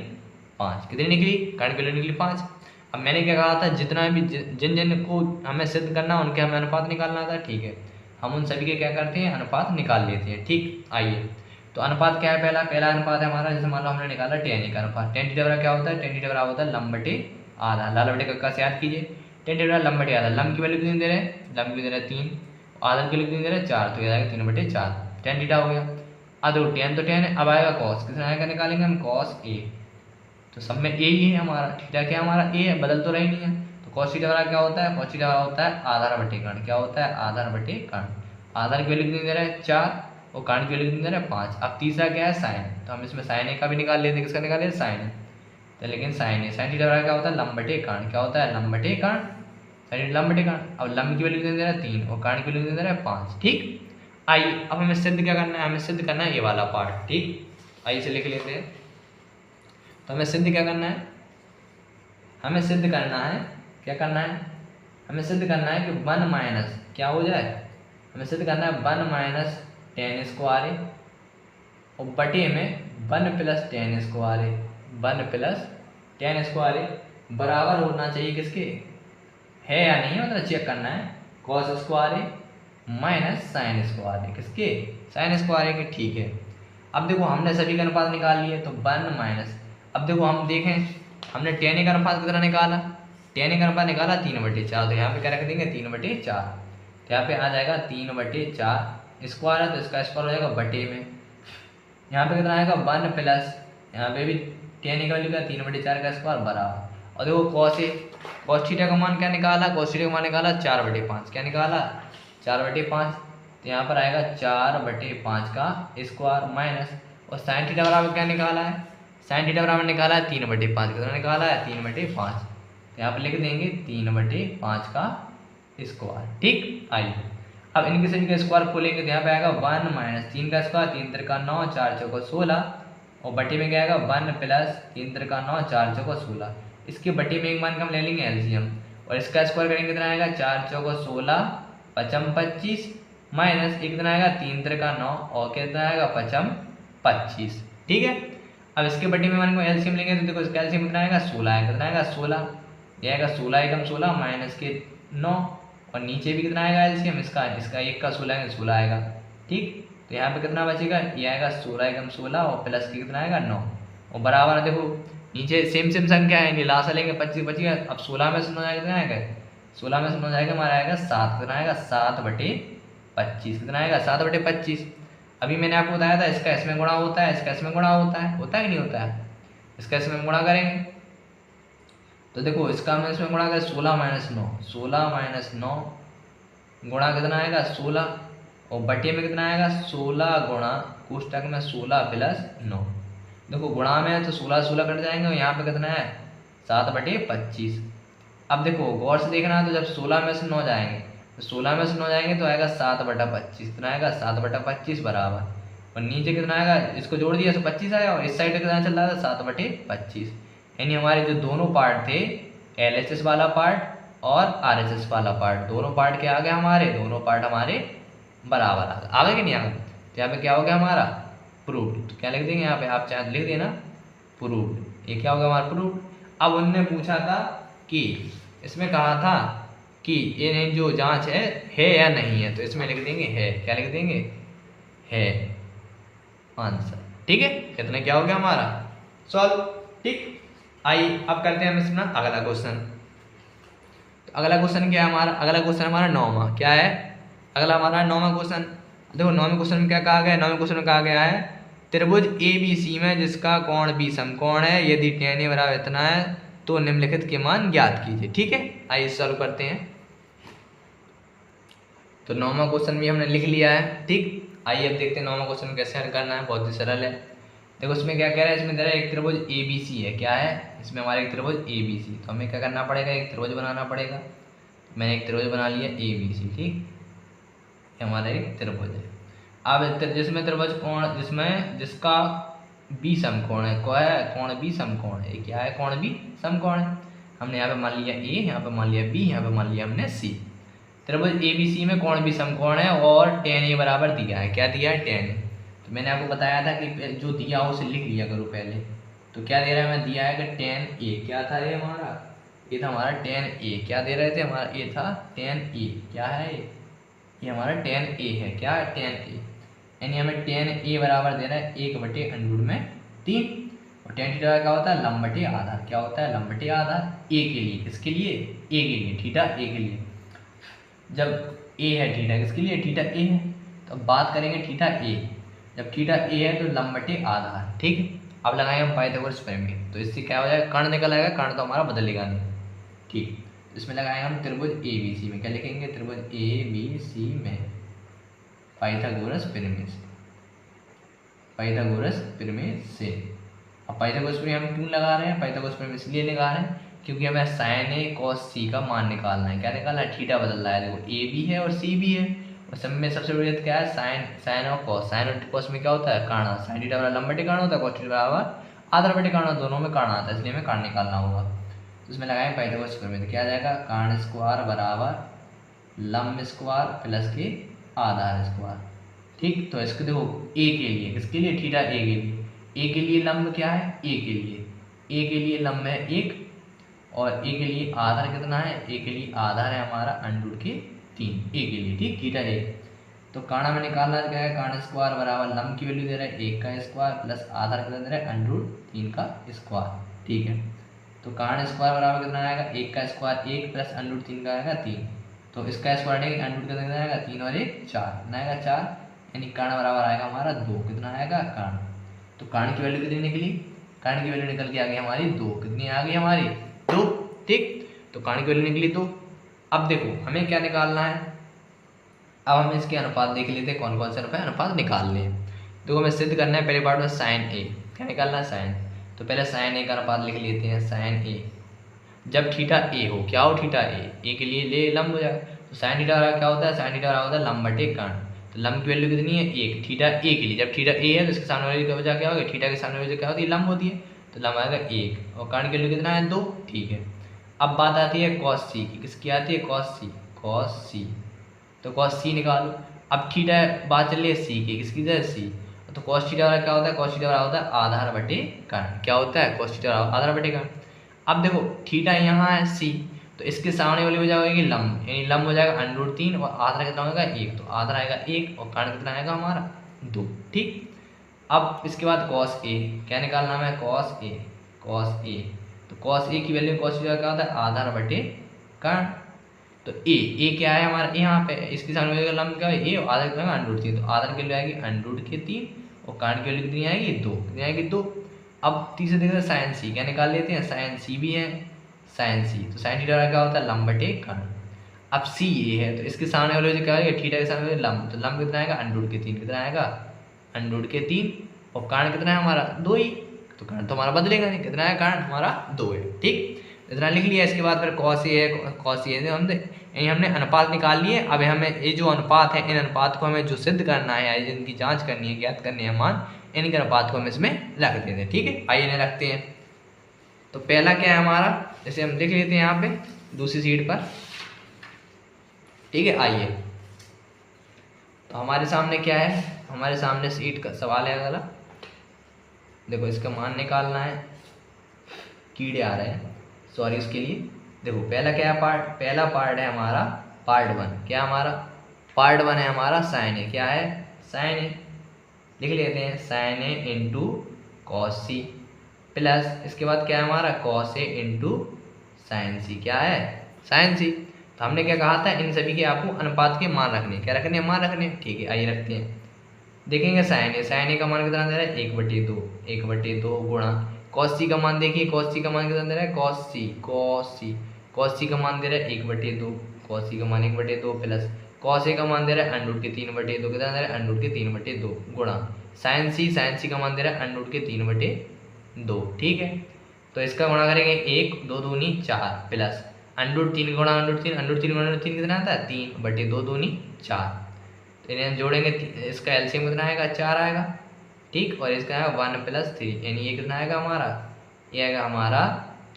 5। कितनी निकली, काण की वैल्यू निकली 5। अब मैंने क्या कहा था, जितना भी जिन जिन को हमें सिद्ध करना उनके हमें अनुपात निकालना था। ठीक है, हम उन सभी के क्या करते हैं अनुपात निकाल लेते हैं। ठीक, आइए तो अनुपात क्या है, पहला अनुपात है हमारा, जैसे मान लो हमने निकाला tan का अनुपात। tan थीटा बराबर क्या होता है, tan थीटा बराबर होता है लंब बटे आधा। लाल बटे कक्का से याद कीजिए, tan थीटा बराबर लंब बटे आधा। लंब की वैल्यू कितनी दे रहे हैं, लंब की दे रहे हैं 3, आधा की वैल्यू कितनी दे रहे हैं 4, तो ये आएगा 3/4 tan थीटा हो गया। अब देखो tan तो tan है, अब आएगा cos, कितना आएगा निकालेंगे हम cos A। तो सब में ए ही है हमारा, थीटा क्या हमारा ए है, बदल तो रही नहीं है। तो cos थीटा बराबर क्या होता है, cos थीटा बराबर होता है आधार बटे काण। क्या होता है आधार बटे काण। आधार की वैल्यू कितनी दे रहा है 4 और काण की वैल्यू कितनी दे रहा है 5। अब तीसरा क्या है साइन, तो हम इसमें साइन ए का भी निकाल लेते हैं। किसका निकाल लेते साइन, तो लेकिन साइन ए, साइन थीटा बराबर क्या होता है लंब बटे काण। क्या होता है लंब बटे काण, साइन लंब बटे काण। अब लंब की वैल्यू कितनी दे रहा है 3 और काण की वैल्यू कितनी दे रहा है 5। ठीक, आइए अब हमें सिद्ध क्या करना है, हमें सिद्ध करना है ये वाला पार्ट। ठीक, आइए इसे लिख लेते हैं। तो हमें सिद्ध क्या करना है, हमें सिद्ध करना है, क्या करना है, हमें सिद्ध करना है कि 1 माइनस क्या हो जाए, हमें सिद्ध करना है 1 - tan स्क्वायर और बटे में 1 + tan स्क्वायर, 1 + tan स्क्वायर बराबर होना चाहिए किसके, है या नहीं मतलब चेक करना है cos square minus sine square, किसके साइन स्क्वायर के। ठीक है, अब देखो हमने सभी का अनुपात निकाल लिए, तो 1 माइनस, अब देखो हम देखें हमने tan का अनुपात कितना निकाला, tan का अनुपात निकाला 3/4। तो यहाँ पे क्या रख देंगे 3/4, तो यहाँ पे आ जाएगा 3/4 स्क्वायर है, तो इसका स्क्वायर हो जाएगा बटे में। यहाँ पे कितना आएगा 1 प्लस, यहाँ पे भी tan का वैल्यू का 3/4 का स्क्वायर बराबर। और देखो cos थीटा का मान क्या निकाला, cos थीटा का मान निकाला 4/5। क्या निकाला 4/5, तो यहाँ पर आएगा 4/5 का स्क्वायर माइनस, और साइन थीटा बराबर क्या निकाला है, साइन थीटा बराबर निकाला है 3/5। कितना निकाला है 3/5, तो यहाँ पर लिख देंगे 3/5 का स्क्वायर। ठीक, आइए अब इनके सभी का स्क्वायर खोलेंगे तो यहाँ पे आएगा 1 माइनस 3 का स्क्वायर, 3 त्रिका 9, 4 चौका 16, और बटे में क्या आएगा 1 प्लस 3 त्रिका 9, 4 चौका 16। इसके बटे में एक मान का हम ले लेंगे एलसीएम, और इसका स्क्वायर करेंगे कितना आएगा 4 चौका 16, 5 25 माइनस एक कितना आएगा 3 त्रिका 9 और कितना आएगा 5 25। ठीक है, अब इसके बटे में मान को एलसीएम लेंगे तो देखो इसका एलसीएम कितना आएगा 16 है, कितना आएगा 16, ये आएगा 16 एकम 16 माइनस के 9, और नीचे भी कितना आएगा एलसीएम इसका 1 का 16 है 16 आएगा, ठीक। तो यहाँ पे कितना बचेगा, ये आएगा 16 एकम 16 और प्लस के कितना आएगा 9 और बराबर देखो नीचे सेम सेम संख्या है, नहीं लास्ट लेंगे 25 बचेगा। अब 16 में से 9 जाएगा कितना आएगा, 16 में से 9 जाएगा हमारा आएगा 7, कितना आएगा 7/25, कितना आएगा 7/25। अभी मैंने आपको बताया था इसका इसमें गुणा होता है, इसका इसमें गुणा होता है कि नहीं होता है। इसका इसमें गुणा करेंगे तो देखो इसका हम इसमें गुणा करें 16 - 9 गुणा कितना आएगा 16 और बटे में कितना आएगा 16 गुणा कोष्टक में 16 प्लस 9। देखो गुणा में है तो 16 कट जाएंगे और यहाँ पे कितना है 7/25। अब देखो गौर से देखना है तो जब 16 में से 9 जाएंगे तो 16 में से 9 जाएंगे तो आएगा 7/25, कितना आएगा 7/25 बराबर और नीचे कितना आएगा, इसको जोड़ दिया तो 25 आया और इस साइड कितना चल रहा था 7/25। यानी हमारे जो दोनों पार्ट थे LHS वाला पार्ट और RHS वाला पार्ट, दोनों पार्ट क्या आ गया हमारे, दोनों पार्ट हमारे बराबर आ गए कि नहीं आ गए। तो यहाँ पे क्या हो गया हमारा प्रूव्ड। तो क्या लिख देंगे यहाँ पे, आप चाहे लिख देना प्रूव्ड। ये क्या होगा हमारा प्रूव्ड। अब उनने पूछा था कि इसमें कहा था कि ये जो जांच है या नहीं है, तो इसमें लिख देंगे है। क्या लिख देंगे, है आंसर। ठीक है, इतना क्या हो गया हमारा सॉल्व। ठीक, आइए अब करते हैं हम इसमें अगला क्वेश्चन। तो अगला क्वेश्चन क्या है हमारा, अगला क्वेश्चन हमारा 9वां क्या है, अगला हमारा 9वां क्वेश्चन। देखो 9वें क्वेश्चन में क्या कहा गया है, 9वें क्वेश्चन में कहा गया है त्रिभुज ABC में जिसका कोण B समकोण है, यदि tan A बराबर इतना है तो निम्नलिखित के मान ज्ञात कीजिए। ठीक है, आइए सॉल्व करते हैं। तो 9वां क्वेश्चन भी हमने लिख लिया है। ठीक, आइए अब देखते हैं 9वां क्वेश्चन कैसे हल करना है, बहुत ही सरल है। देखो इसमें क्या कह रहा है, इसमें दे रहा है एक त्रिभुज ABC है। क्या है इसमें हमारा एक त्रिभुज ABC, तो हमें क्या करना पड़ेगा, एक त्रिभुज बनाना पड़ेगा। मैंने एक त्रिभुज बना लिया ABC। ठीक, हमारा एक त्रिभुज है। अब जिसमें त्रिभुज कोण जिसका B समकोण है, क्या है कोण B समकोण है। क्या है कोण B समकोण है। हमने यहाँ पे मान लिया A, यहाँ पे मान लिया B, यहाँ पे मान लिया हमने C। त्रिभुज ABC में कोण B समकोण है और tan A बराबर दिया है। क्या दिया है tan A। तो मैंने आपको बताया था कि जो दिया हो उसे लिख लिया करो पहले। तो क्या दे रहा है, मैं दिया है कि tan A, क्या था ये हमारा, ये था हमारा tan A। क्या दे रहे थे हमारा, ये था tan A। क्या है ये हमारा tan A है। क्या है tan A, यानी हमें tan A बराबर दे रहा है 1/√3 और tan थीटा क्या होता है लंब बटे आधार। क्या होता है लंब बटे आधार A के लिए, किसके लिए A के लिए, थीटा A के लिए। जब A है थीटा किसके लिए, थीटा A है। तो अब बात करेंगे थीटा A, जब थीटा A है तो लंब बटे आधार। ठीक, अब लगाएंगे हम पाइथागोरस प्रमेय। तो इससे क्या हो जाएगा, कर्ण निकल आएगा, कर्ण तो हमारा बदलेगा नहीं। ठीक, इसमें लगाएंगे हम त्रिभुज ABC में। क्या लिखेंगे, त्रिभुज ABC में पाइथागोरस प्रमेय से, पाइथागोरस प्रमेय से। अब पाइथागोरस प्रमेय हम क्यों लगा रहे हैं, पाइथागोरस प्रमेय इसलिए लगा रहे हैं क्योंकि हमें sin A cos C का मान निकालना है। क्या निकालना है, थीटा बदल रहा है। देखो A भी है और C भी है और सब में सबसे बड़ी बात क्या है, साइन और कॉस। साइन और कॉस में क्या होता है कर्ण। साइन थीटा बराबर लंब बटे कर्ण होता है, कॉस थीटा बराबर आधार बटे कर्ण, दोनों में कर्ण आता है, इसलिए हमें कर्ण निकालना होगा। तो इसमें लगाएंगे पाइथागोरस प्रमेय। तो क्या आ जाएगा, कर्ण स्क्वायर बराबर लंब स्क्वायर प्लस के आधार स्क्वायर। ठीक, तो इसको देखो A के लिए, किसके लिए, थीटा A के लिए। A के लिए लंब क्या है, A के लिए लंब है 1 और A के लिए आधार कितना है, A के लिए आधार है हमारा √3 A के लिए। ठीक, थीटा A। तो कर्ण में निकालना क्या है, कर्ण स्क्वायर बराबर लंब की वैल्यू दे रहा है 1 का स्क्वायर प्लस आधार कितना दे रहा है √3 का स्क्वायर। ठीक है, तो कर्ण स्क्वायर बराबर कितना आएगा, 1 का स्क्वायर 1 प्लस √3 का आएगा 3। तो इसका स्क्वायर है √3 का कितना आएगा 3 और 1 4, कितना आएगा 4, यानी कर्ण बराबर आएगा हमारा 2। कितना आएगा कर्ण, तो कर्ण की वैल्यू कितनी निकली, कर्ण की वैल्यू निकल के आ गई हमारी 2। कितनी आ गई हमारी 2। ठीक, तो कर्ण की वैल्यू निकली 2। अब देखो हमें क्या निकालना है, अब हम इसके अनुपात देख लेते हैं, कौन कौन से अनुपात निकालने हैं। देखो हमें सिद्ध करना है पहले पार्ट में साइन A। क्या निकालना है साइन, तो पहले साइन A का अनुपात लिख लेते हैं। साइन A जब थीटा A हो, क्या हो थीटा A के लिए ले लंब हो जाएगा। तो साइन थीटा क्या होता है, साइन थीटा होता है लंब बटे कर्ण। तो लंब की वैल्यू कितनी है 1, थीटा A के लिए। जब थीटा A है तो इसके सामने वाली की वजह क्या होगी, थीटा के सामने वाली क्या होती है लंब होती है, तो लंब आएगा 1 और कर्ण की वैल्यू कितना है 2। ठीक है, अब बात आती है cos C की, किसकी आती है cos C। तो cos C निकालो। अब थीटा बात चल रही है C की, किसकी जगह C। तो cos थीटा क्या होता है, cos थीटा होता है आधार बटे कर्ण। क्या होता है cos थीटा आधार बटे कर्ण। अब देखो थीटा यहाँ है C तो इसके सामने वाली हो जाएगी लंब, यानी लंब हो जाएगा √3 और आधा कितना होगा 1, तो आधा आएगा 1 और कारण कितना आएगा हमारा 2। ठीक, अब इसके बाद cos A क्या निकालना है, cos A तो cos A की वैल्यू cos A क्या होता है आधा बटे कारण। तो A क्या है हमारा यहाँ पे, इसके सामने हो जाएगा लंब क्या है A और आधा कितना आएगा √3, तो आधा की वैल्यू आएगी √3 और कारण की वैल्यू कितनी आएगी 2, कितनी आएगी 2। अब तीसरे देखते हैं साइन C क्या निकाल लेते हैं, साइन C भी है साइन C, तो साइन थीटा क्या होता है लंब बटे कारण। अब C ये है तो इसके सामने वाले क्या है थीटा के सामने लंब, तो लंब कितना आएगा √3, कितना आएगा √3 और कारण कितना है हमारा 2 ही, तो कारण तो हमारा बदलेगा नहीं, कितना है कारण हमारा 2 है। ठीक, इतना लिख लिया। इसके बाद फिर cos A है, cos A यानी हमने अनुपात निकाल लिए। अब हमें ये जो अनुपात है इन अनुपात को हमें जो सिद्ध करना है, इनकी जांच करनी है, ज्ञात करनी है मान, इनके अनुपात को हम इसमें रख देते हैं। ठीक है, आइए इन्हें रखते हैं। तो पहला क्या है हमारा, जैसे हम लिख लेते हैं यहाँ पे दूसरी सीट पर। ठीक है, आइए तो हमारे सामने क्या है, हमारे सामने सीट का सवाल है अगला। देखो इसका मान निकालना है, कीड़े आ रहे हैं सॉरी उसके लिए। देखो पहला क्या है पार्ट, पहला पार्ट है हमारा पार्ट 1, क्या हमारा पार्ट 1 है हमारा साइन ए, क्या है साइन ए, लिख लेते हैं साइन ए इंटू कॉस सी प्लस इसके बाद क्या है हमारा कॉस ए इंटू साइन सी, क्या है साइन सी। तो हमने क्या कहा था इन सभी के आपको अनुपात के मान रखने, क्या रखने मान रखने। ठीक है, आइए रखते हैं। देखेंगे साइन ए का मान कितना दे रहा है 1/2 गुणा कॉस सी का मान, देखिए कॉस सी का मान कितना दे रहा है कॉस सी का मान दे रहा है 1/2, कॉस सी का मान 1/2 प्लस कॉस ए का मान दे रहा है √3/2, कितना दे रहा है √3/2 गुणा साइन सी का मान दे रहा है √3/2। ठीक है, तो इसका गुणा करेंगे 1 2 दूनी 4 प्लस √3 गुणा √3 कितना आता है 3/2 दूनी 4, तो इन्हें हम जोड़ेंगे, इसका एलसीएम कितना आएगा 4 आएगा। ठीक, और इसका है 1 + 3 यानी ये कितना आएगा हमारा, ये आएगा हमारा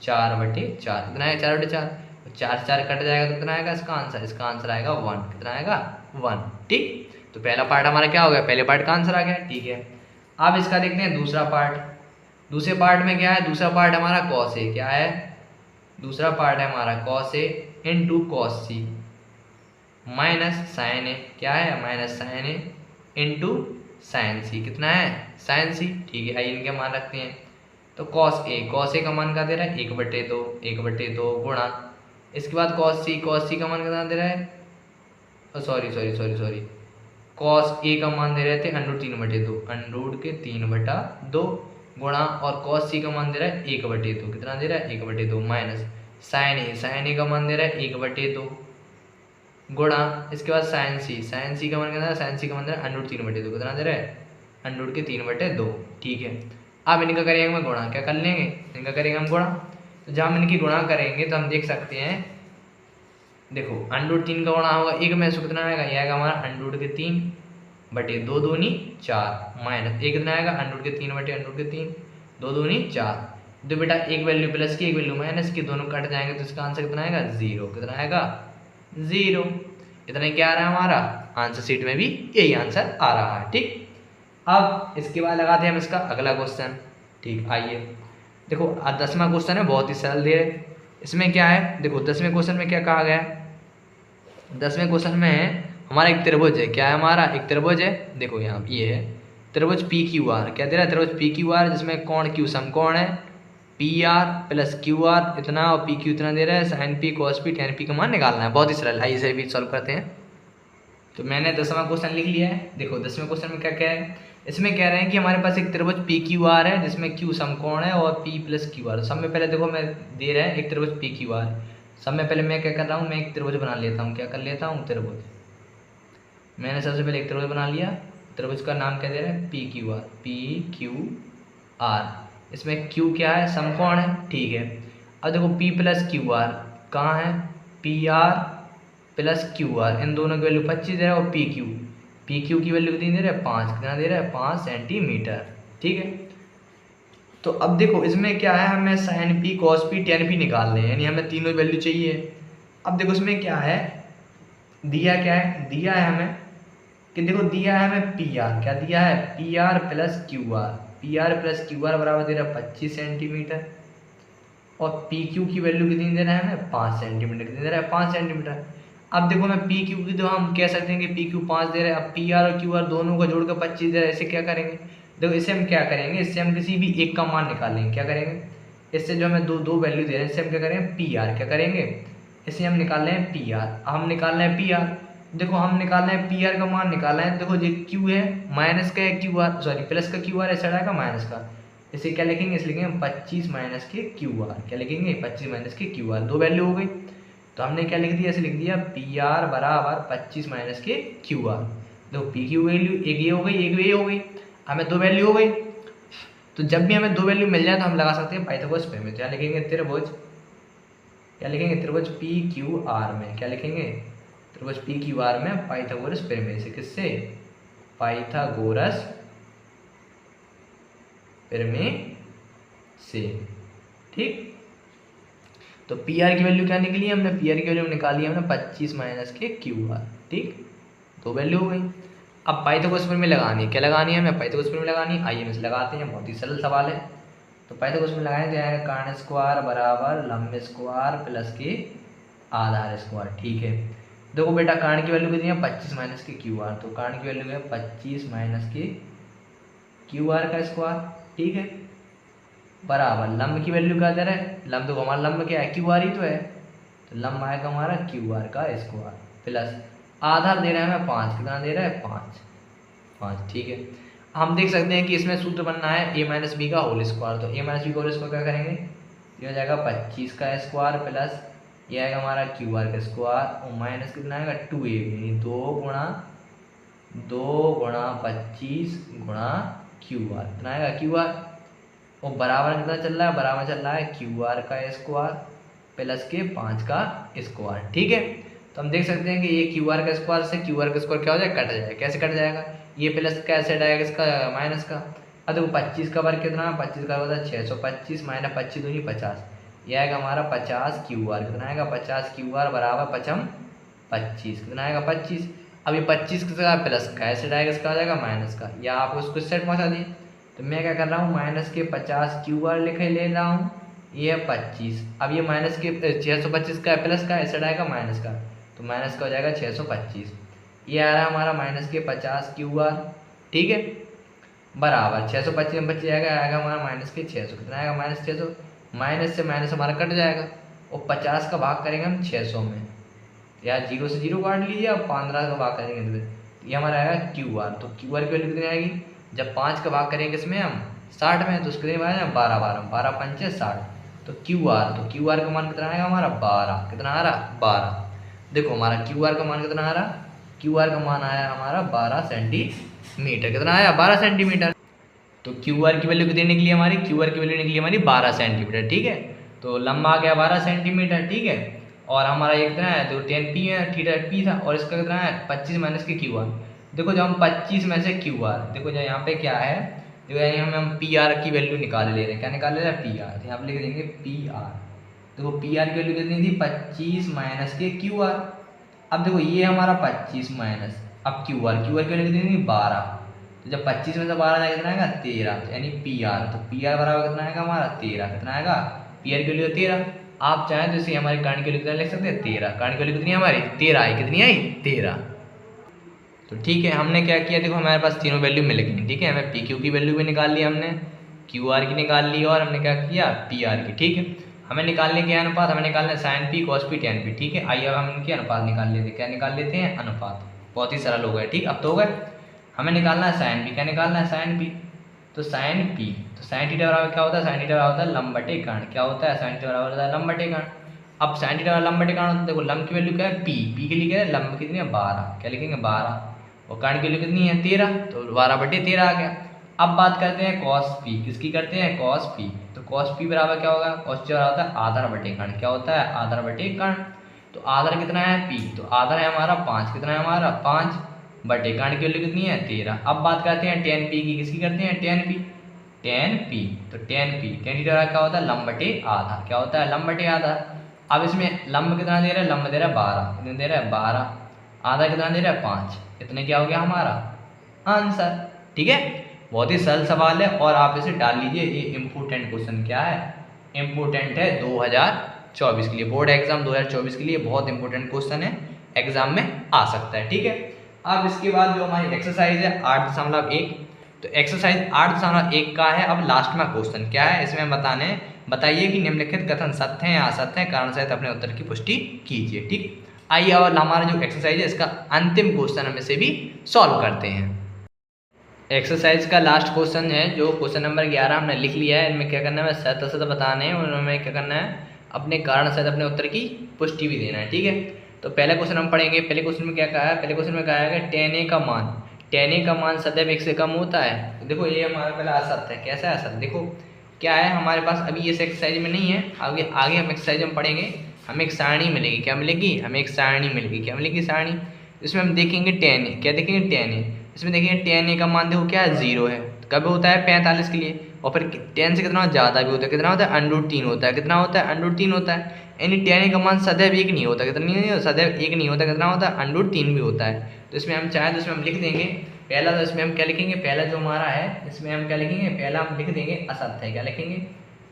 4/4, कितना है 4/4, 4 4 कट जाएगा तो कितना आएगा इसका आंसर आएगा 1, कितना आएगा 1। ठीक, तो पहला पार्ट हमारा क्या हो गया, पहले पार्ट का आंसर आ गया। ठीक है, अब इसका देखते हैं दूसरा पार्ट। दूसरे पार्ट में क्या है, दूसरा पार्ट हमारा कॉस ए, क्या है दूसरा पार्ट है हमारा cos A into cos C minus sign ए, क्या है माइनस साइन ए इंटू साइन सी, कितना है साइन सी। ठीक है, आइए इनके मान रखते हैं। तो कॉस ए का मान क्या दे रहा है 1/2 गुणा इसके बाद कॉस सी का मान कितना दे रहा है, सॉरी कॉस ए का मान दे रहे थे √3/2 गुणा और कॉस सी का मान दे रहा है 1/2, कितना दे रहा है 1/2 माइनस साइन ए का मान दे रहा है 1/2 गुणा इसके बाद साइन सी का मान कितना है, साइन सी का मान दे रहा है √3/2, कितना दे रहा है √3/2। ठीक है, अब इनका करेंगे हम गुणा, क्या कर लेंगे इनका करेंगे हम गुणा। तो जब हम इनकी गुणा करेंगे तो हम देख सकते हैं, देखो √3 का गुणा होगा 1 में से कितना आएगा, ये आएगा हमारा √3/2 दूनी 4 माइनस एक कितना आएगा √3/√3 2 दूनी 4। तो बेटा एक वैल्यू प्लस की एक वैल्यू माइनस की, दोनों कट जाएंगे तो इसका आंसर कितना आएगा 0, कितना आएगा 0। इतना क्या आ रहा है हमारा आंसर शीट में भी यही आंसर आ रहा है। ठीक, अब इसके बाद लगाते हैं हम इसका अगला क्वेश्चन। ठीक, आइए देखो 10वां क्वेश्चन है, बहुत ही सरल दे रहे। इसमें क्या है, देखो 10वें क्वेश्चन में क्या कहा गया है, 10वें क्वेश्चन में हमारा एक त्रिभुज है, क्या है हमारा एक त्रिभुज है। देखो यहाँ ये है त्रिभुज PQR, क्या दे रहा है त्रिभुज PQR, जिसमें कोण Q समकोण है, PR + QR इतना और PQ इतना दे रहा है, sin P cos P tan P का मान निकालना है। बहुत ही सरल है, इसे भी सॉल्व करते हैं। तो मैंने 10वां क्वेश्चन लिख लिया है। देखो 10वें क्वेश्चन में क्या क्या है, इसमें कह रहे हैं कि हमारे पास एक त्रिभुज PQR है जिसमें Q समकोण है और P + QR। सब में पहले देखो मैं दे रहा है एक त्रिभुज PQR, सब में पहले मैं क्या कर रहा हूँ, मैं एक त्रिभुज बना लेता हूँ, क्या कर लेता हूँ त्रिभुज। मैंने सबसे पहले एक त्रिभुज बना लिया, त्रिभुज का नाम क्या दे रहा है PQR। इसमें Q क्या है समकोण है। ठीक है, अब देखो P + QR कहाँ है, PR + QR इन दोनों की वैल्यू 25 दे रहा है और PQ की वैल्यू कितनी दे रहा है 5, कितना दे रहा है 5 सेंटीमीटर। ठीक है, तो अब देखो इसमें क्या है, हमें sin P cos P tan P निकालने हैं, यानी हमें तीनों वैल्यू चाहिए। अब देखो इसमें क्या है, दिया क्या है, दिया है हमें कि देखो दिया है हमें PR, क्या दिया है PR + QR बराबर दे रहा है 25 सेंटीमीटर। और पी क्यू की वैल्यू कितनी दे रहा है हमें 5 सेंटीमीटर, कितनी दे रहा है 5 सेंटीमीटर। अब देखो मैं पी क्यू की तो हम कह सकते हैं कि पी क्यू 5 दे रहा है, अब पी आर और क्यू आर दोनों का जोड़ कर 25 दे रहा है। इसे क्या करेंगे, देखो इसे हम क्या करेंगे, इससे हम किसी भी एक का मान निकालेंगे। क्या करेंगे, इससे जो हमें दो दो वैल्यू दे रहे हैं इससे हम क्या करेंगे पी आर, क्या करेंगे इसे हम निकाल रहे हैं पी आर। हम निकाल रहे हैं पी आर, देखो हम निकाल रहे हैं पी आर का मान निकालना है। देखो जो क्यू है माइनस का है क्यू आर, सॉरी प्लस का क्यू आर ऐसा आएगा माइनस का, इसे क्या लिखेंगे, इसे लिखेंगे 25 माइनस के क्यू आर। क्या लिखेंगे 25 माइनस के क्यू आर, दो वैल्यू हो गई। तो हमने क्या लिख दिया, ऐसे लिख दिया पी आर बराबर 25 माइनस के क्यू आर। देखो पी क्यू वैल्यू एक ये हो गई एक ये हो गई, हमें दो वैल्यू हो गई। तो जब भी हमें दो वैल्यू मिल जाए तो हम लगा सकते हैं पाइथागोरस प्रमेय। क्या लिखेंगे त्रिभुज, क्या लिखेंगे त्रिभुज पी क्यू आर में, क्या लिखेंगे त्रिभुज पी क्यू आर में पाइथागोरस प्रमेय से, किससे पाइथागोरस प्रमेय से। ठीक, तो पी आर की वैल्यू क्या निकली हमने, पी आर की वैल्यू निकाली हमने 25 माइनस के क्यू आर। ठीक, दो वैल्यू हो गई। अब पाइथागोरस प्रमेय लगानी है, क्या लगानी है हमें पाइथागोरस प्रमेय लगानी है। आइए हम इसे लगाते हैं, बहुत ही सरल सवाल है। तो पाइथागोरस प्रमेय लगाएंगे तो आएगा कर्ण स्क्वायर बराबर लंब स्क्वायर प्लस के आधार स्क्वायर। ठीक है, देखो बेटा कर्ण की वैल्यू कितनी है 25 माइनस के क्यू आर, तो कर्ण की वैल्यू है 25 माइनस के क्यू आर का स्क्वायर। ठीक है, बराबर लंब की वैल्यू क्या दे रहा है, लंब तो हमारा लंब क्या है क्यू आर ही तो है, तो लंब आएगा हमारा क्यू आर का स्क्वायर प्लस आधार दे रहा है हमें 5, कितना दे रहा है 5। ठीक है, हम देख सकते हैं कि इसमें सूत्र बनना है ए माइनस बी का होल स्क्वायर। तो ए माइनस बी का होल स्क्वायर क्या करेंगे, ये हो जाएगा 25 का स्क्वायर प्लस ये आएगा हमारा क्यू आर का स्क्वायर और माइनस कितना आएगा 2a, यानी 2 गुणा 25 गुणा क्यू आर, कितना आएगा क्यू आर और बराबर कितना चल रहा है, बराबर चल रहा है क्यू आर का स्क्वायर प्लस के 5 का स्क्वायर। ठीक है, तो हम देख सकते हैं कि ये क्यू आर का स्क्वायर से क्यू आर का स्क्वायर क्या हो जाएगा, कट जाएगा। कैसे कट जाएगा, ये प्लस कैसे आएगा इसका माइनस का। अब देखो 25 का वर्ग कितना है, 25 का होता है 625 माइनस 25 दूनी 50, ये आएगा हमारा 50 क्यू आर, कितना आएगा 50 क्यू आर बराबर 25, कितना आएगा 25। अब ये 25 का प्लस का ऐसे आएगा इसका आ जाएगा माइनस का, या आप उसको सेट पहुँचा दिए। तो मैं क्या कर रहा हूँ माइनस के 50 क्यू आर लिखे ले रहा हूँ, ये है 25। अब ये माइनस के 625 का प्लस का ऐसे आएगा माइनस का, तो माइनस का हो जाएगा 625, ये आ रहा है हमारा माइनस के 50 क्यू आर। ठीक है, बराबर 625 में बच जाएगा, आएगा हमारा माइनस के 600, कितना आएगा माइनस 600, माइनस से माइनस हमारा कट जाएगा और 50 का भाग करेंगे हम 600 में, या 0 से 0 काट लीजिए, अब 15 का भाग करेंगे तो ये हमारा आएगा क्यू आर। तो क्यू आर की वैल्यू कितनी आएगी, जब 5 का भाग करेंगे इसमें हम 60 में, तो उसके लिए आएगा 12 पंचे 60, तो क्यू आर का मान कितना आएगा हमारा 12, कितना आ रहा 12। देखो हमारा क्यू आर का मान कितना आ रहा, क्यू आर का मान आया हमारा 12 सेंटीमीटर, कितना आया 12 सेंटीमीटर। तो क्यू आर की वैल्यू कितनी निकली हमारी, क्यू आर की वैल्यू निकली हमारी 12 सेंटीमीटर। ठीक है, तो लंबा आ गया 12 सेंटीमीटर। ठीक है, और हमारा ये कितना है, तो 10 पी है, थीटा पी था, और इसका कितना है 25 माइनस के क्यू आर। देखो जब हम 25 में से क्यू आर, देखो जब यहाँ पे क्या है, देखो यानी हम पी आर की वैल्यू निकाल ले रहे हैं, क्या निकाल ले रहे हैं पी आर, तो यहाँ पे लिख देंगे पी आर। देखो पी आर की वैल्यू कितनी थी 25 माइनस के क्यू आर। अब देखो ये हमारा 25 माइनस, अब क्यू आर की वैल्यू कितनी थी 12, तो जब 25 में से 12 जाएगा कितना आएगा 13, तो यानी पी आर, तो पी आर बराबर कितना आएगा हमारा 13, कितना आएगा पी आर की वैल्यू 13। आप चाहें तो इसे हमारी कर्ण की वैल्यू कितना लिख सकते हैं 13, कर्ण की वैल्यू कितनी हमारी 13 आई, कितनी आई 13। तो ठीक है, हमने क्या किया, देखो हमारे पास तीनों वैल्यू मिल गई। ठीक है, हमें पी क्यू की वैल्यू भी निकाल ली हमने, क्यू आर की निकाल ली, और हमने क्या किया पी आर की। ठीक है, हमें निकालने के अनुपात, हमें निकालना है sine P cos P tan P. ठीक है, आइए अब हम इनके अनुपात निकाल लेते हैं। क्या निकाल लेते हैं अनुपात, बहुत ही सरल हो गया। ठीक, अब तो हो गए। हमें निकालना है साइन पी, क्या निकालना है साइन पी, तो साइन पी, तो साइन थीटा बराबर क्या होता है, साइन थीटा बराबर होता है लंब बटे कर्ण, क्या होता है साइन थीटा बराबर होता है लंब बटे कर्ण। अब साइन थीटा लंब बटे कर्ण, देखो लंब की वैल्यू क्या है पी के लिए क्या है लंब कितनी है 12, क्या लिखेंगे 12, और कर्ण की वैल्यू कितनी है 13, तो 12 बटे 13 आ गया। अब बात करते हैं कॉस पी, किसकी करते हैं कॉस पी, तो कॉस पी बराबर क्या होगा, कॉस पी बराबर होता है आधार बटे कर्ण, क्या होता है आधार बटे कर्ण। तो आधार कितना है पी, तो आधार है हमारा 5, कितना है हमारा 5 बटे कर्ण की वैल्यू कितनी है 13। अब बात करते हैं टेन पी की, किसकी करते हैं टेन पी, तो टेन थीटा क्या होता है लंब बटे आधार, क्या होता है लंब बटे आधार। अब इसमें लंब कितना दे रहा है, लंब दे रहा है 12, कितने दे रहा है 12, आधा कितना दे रहा है 5, इतने क्या हो गया हमारा आंसर। ठीक है, बहुत ही सरल सवाल है और आप इसे डाल लीजिए। ये इम्पोर्टेंट क्वेश्चन क्या है, इम्पोर्टेंट है 2024 के लिए, बोर्ड एग्जाम 2024 के लिए बहुत इंपॉर्टेंट क्वेश्चन है, एग्जाम में आ सकता है। ठीक है, अब इसके बाद जो हमारी एक्सरसाइज है 8.1, तो एक्सरसाइज 8.1 का है अब लास्ट में क्वेश्चन क्या है इसमें बताइए कि निम्नलिखित कथन सत्य हैं या असत्य हैं, कारण सहित अपने उत्तर की पुष्टि कीजिए। ठीक, आइए अब हमारा जो एक्सरसाइज है इसका अंतिम क्वेश्चन हम इसे भी सॉल्व करते हैं। एक्सरसाइज का लास्ट क्वेश्चन है जो क्वेश्चन नंबर 11 हमने लिख लिया है। इनमें क्या करना है, सत्य असत्य बताने हैं, उनमें क्या करना है, अपने कारण सहित अपने उत्तर की पुष्टि भी देना है। ठीक है, तो पहला क्वेश्चन हम पढ़ेंगे। पहले क्वेश्चन में क्या कहा है, पहले क्वेश्चन में कहा है कि tan a का मान सदैव 1 से कम होता है। तो देखो ये हमारा पहला असत्य है। कैसा है असत्य, देखो क्या है हमारे पास अभी इस एक्सरसाइज में नहीं है, आगे आगे हम एक्सरसाइज में पढ़ेंगे, हमें एक सारणी मिलेगी। क्या मिलेगी, हमें एक सारणी मिलेगी। क्या मिलेगी, सारणी। इसमें हम देखेंगे tan a, क्या देखेंगे, tan a। इसमें देखिए tan a का मान देखो क्या है, 0 है। कब होता है, 45 के लिए, और फिर 10 से कितना ज़्यादा भी होता है, कितना होता है, √3 होता है। कितना होता है, √3 होता है। यानी tan a का मान सदैव 1 नहीं होता, कितना नहीं होता, सदैव 1 नहीं होता, कितना होता है, √3 भी होता है। तो इसमें हम चाहें तो इसमें हम लिख देंगे पहला, तो इसमें हम क्या लिखेंगे, पहला जो हमारा है इसमें हम क्या लिखेंगे, पहला हम लिख देंगे असत्य है। क्या लिखेंगे,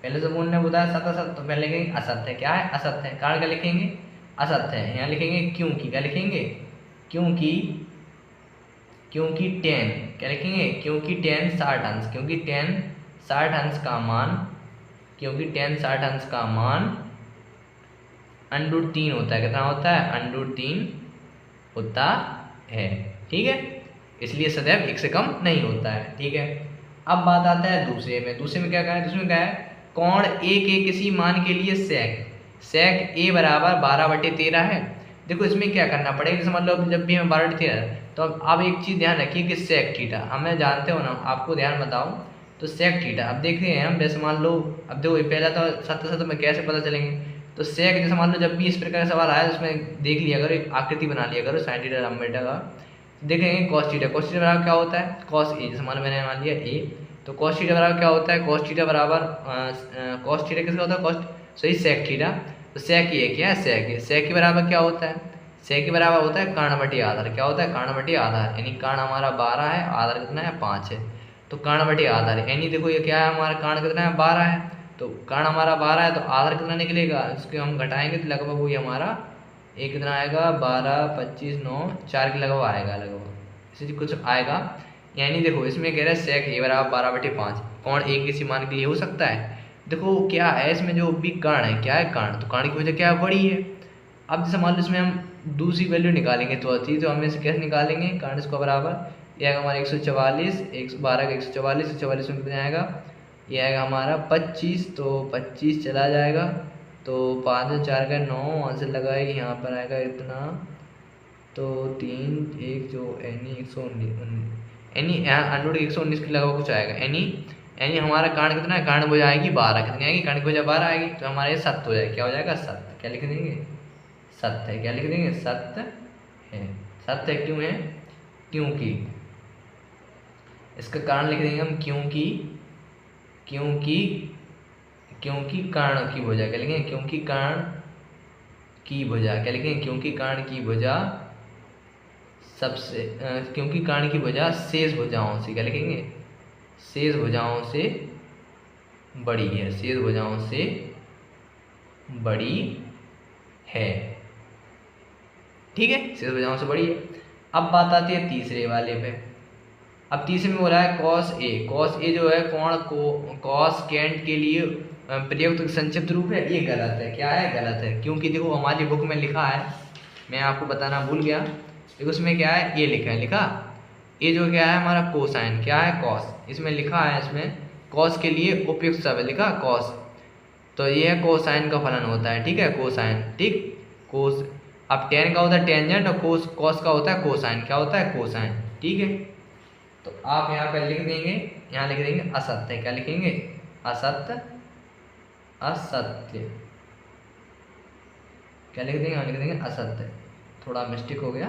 पहले जो बोलने बताया सत्य असत्य, तो पहले लिखेंगे असत्य है। क्या है, असत्य है। कारण क्या लिखेंगे, असत्य है। यहाँ लिखेंगे क्योंकि, क्या लिखेंगे, क्योंकि tan, क्या लिखेंगे, क्योंकि tan 60 अंश, क्योंकि tan 60 अंश का मान, क्योंकि tan 60 अंश का मान √3 होता है। कितना होता है, √3 होता है। ठीक है, इसलिए सदैव 1 से कम नहीं होता है। ठीक है, अब बात आता है दूसरे में। दूसरे में क्या कहा है, दूसरे में क्या है, कोण a के किसी मान के लिए sec a बराबर 12/13 है। देखो इसमें क्या करना पड़ेगा, जैसे मान लो जब भी हमें 12/13, तो अब आप एक चीज़ ध्यान रखिए कि sec थीटा हमें जानते हो ना, आपको ध्यान बताओ, तो sec थीटा अब देख रहे हैं हम, जैसे मान लो अब देखो पहला तो सत्य सत्य में कैसे पता चलेंगे, तो sec जैसे मान लो जब भी इस प्रकार का सवाल आया तो उसमें देख लिया करो, एक आकृति बना लिया करो sin थीटा लंबेटा का, देखेंगे cos थीटा बराबर क्या होता है, cos a, जैसे मैंने मान लिया a, तो cos थीटा बराबर क्या होता है, cos थीटा बराबर cos थीटा किसका होता है, cos सही sec थीटा, तो sec ये क्या है, sec के बराबर क्या होता है, sec के बराबर होता है कर्ण बटे आधार। क्या होता है, कर्ण बटे आधार, यानी कर्ण हमारा 12 है, आधार कितना है, 5 है, तो कर्ण बटे आधार, यानी देखो ये क्या है, हमारा कर्ण कितना है, 12 है, तो कर्ण हमारा 12 है, तो आधार कितना निकलेगा, इसको हम घटाएंगे तो लगभग वही हमारा एक कितना आएगा, 12, 25, 9, 4 के लगभग आएगा, लगभग इसी कुछ आएगा। यानी देखो इसमें कह रहा है sec a बराबर 12/5, कौन एक किसी मान के लिए हो सकता है। देखो क्या है, इसमें जो भी कर्ण है, क्या है कर्ण, तो कर्ण की वजह क्या है, बड़ी है। अब जैसे मान लो इसमें हम दूसरी वैल्यू निकालेंगे तो अच्छी, तो हम इसे कैसे निकालेंगे, कर्ण इसको बराबर ये आएगा हमारा 144, 112 का 144, 144 में कितना आएगा, ये आएगा हमारा 25, तो 25 चला जाएगा, तो 5 और 4 का 9, वहाँ से लगाएगी यहाँ पर आएगा इतना, तो 3 1 जो यानी 119, यानी यहाँ अंडर 119 के लगभग कुछ आएगा, यानी हमारा कर्ण कितना है, कर्ण भुजा आएगी 12, कितनी आएगी, कर्ण की भुजा 12 आएगी, तो हमारा ये सत्य हो जाएगा। क्या हो जाएगा, सत्य। क्या लिख देंगे, सत्य है। क्या लिख देंगे, सत्य है। सत्य है क्यों है, क्योंकि इसका कारण लिख देंगे हम, क्योंकि कर्ण की भुजा, क्या लिखेंगे, क्योंकि कर्ण की भुजा, क्या लिखेंगे, क्योंकि कर्ण की भुजा सबसे क्योंकि कर्ण की भुजा शेष भुजाओं से, क्या लिखेंगे, शेष भुजाओं से बड़ी है, शेष भुजाओं से बड़ी है। ठीक है, शेष भुजाओं से बड़ी है। अब बात आती है तीसरे वाले पे। अब तीसरे में बोला है cos a जो है कोण को cosecant के लिए प्रयुक्त संक्षिप्त रूप है, ये गलत है। क्या है, गलत है, क्योंकि देखो हमारी बुक में लिखा है, मैं आपको बताना भूल गया, देखो उसमें क्या है, ये लिखा है, ये जो क्या है हमारा कोसाइन, क्या है, cos, इसमें लिखा है, इसमें cos के लिए उपयुक्त शब्द लिखा cos, तो ये है कोसाइन का फलन होता है। ठीक है, कोसाइन, ठीक, कोस, अब tan का होता है टेंजेंट और cos का होता है कोसाइन, क्या होता है, कोसाइन। ठीक है, तो आप यहाँ पर लिख देंगे, यहाँ लिख देंगे असत्य। क्या लिखेंगे, असत्य, असत्य, क्या लिख देंगे, यहाँ लिख देंगे असत्य, थोड़ा मिस्टेक हो गया,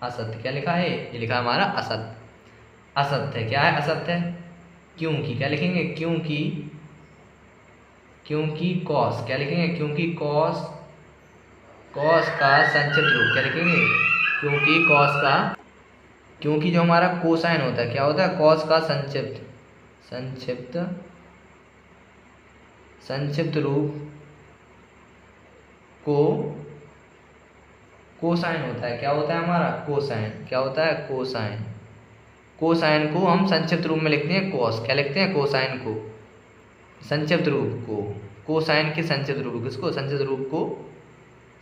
असत्य। क्या लिखा है, ये लिखा है हमारा असत्य, असत्य। क्या है, असत्य, क्योंकि, क्या लिखेंगे, क्योंकि cos, क्या लिखेंगे, क्योंकि cos का संक्षिप्त रूप, क्या लिखेंगे, क्योंकि cos का, क्योंकि जो हमारा कोसाइन होता है, क्या होता है, cos का संक्षिप्त संक्षिप्त रूप को कोसाइन होता है। क्या होता है हमारा? कोसाइन। क्या होता है? कोसाइन। कोसाइन को हम संक्षिप्त रूप में लिखते हैं कॉस। क्या लिखते हैं? कोसाइन को। संक्षिप्त रूप को कोसाइन के संक्षिप्त रूप किसको? संक्षिप्त रूप को,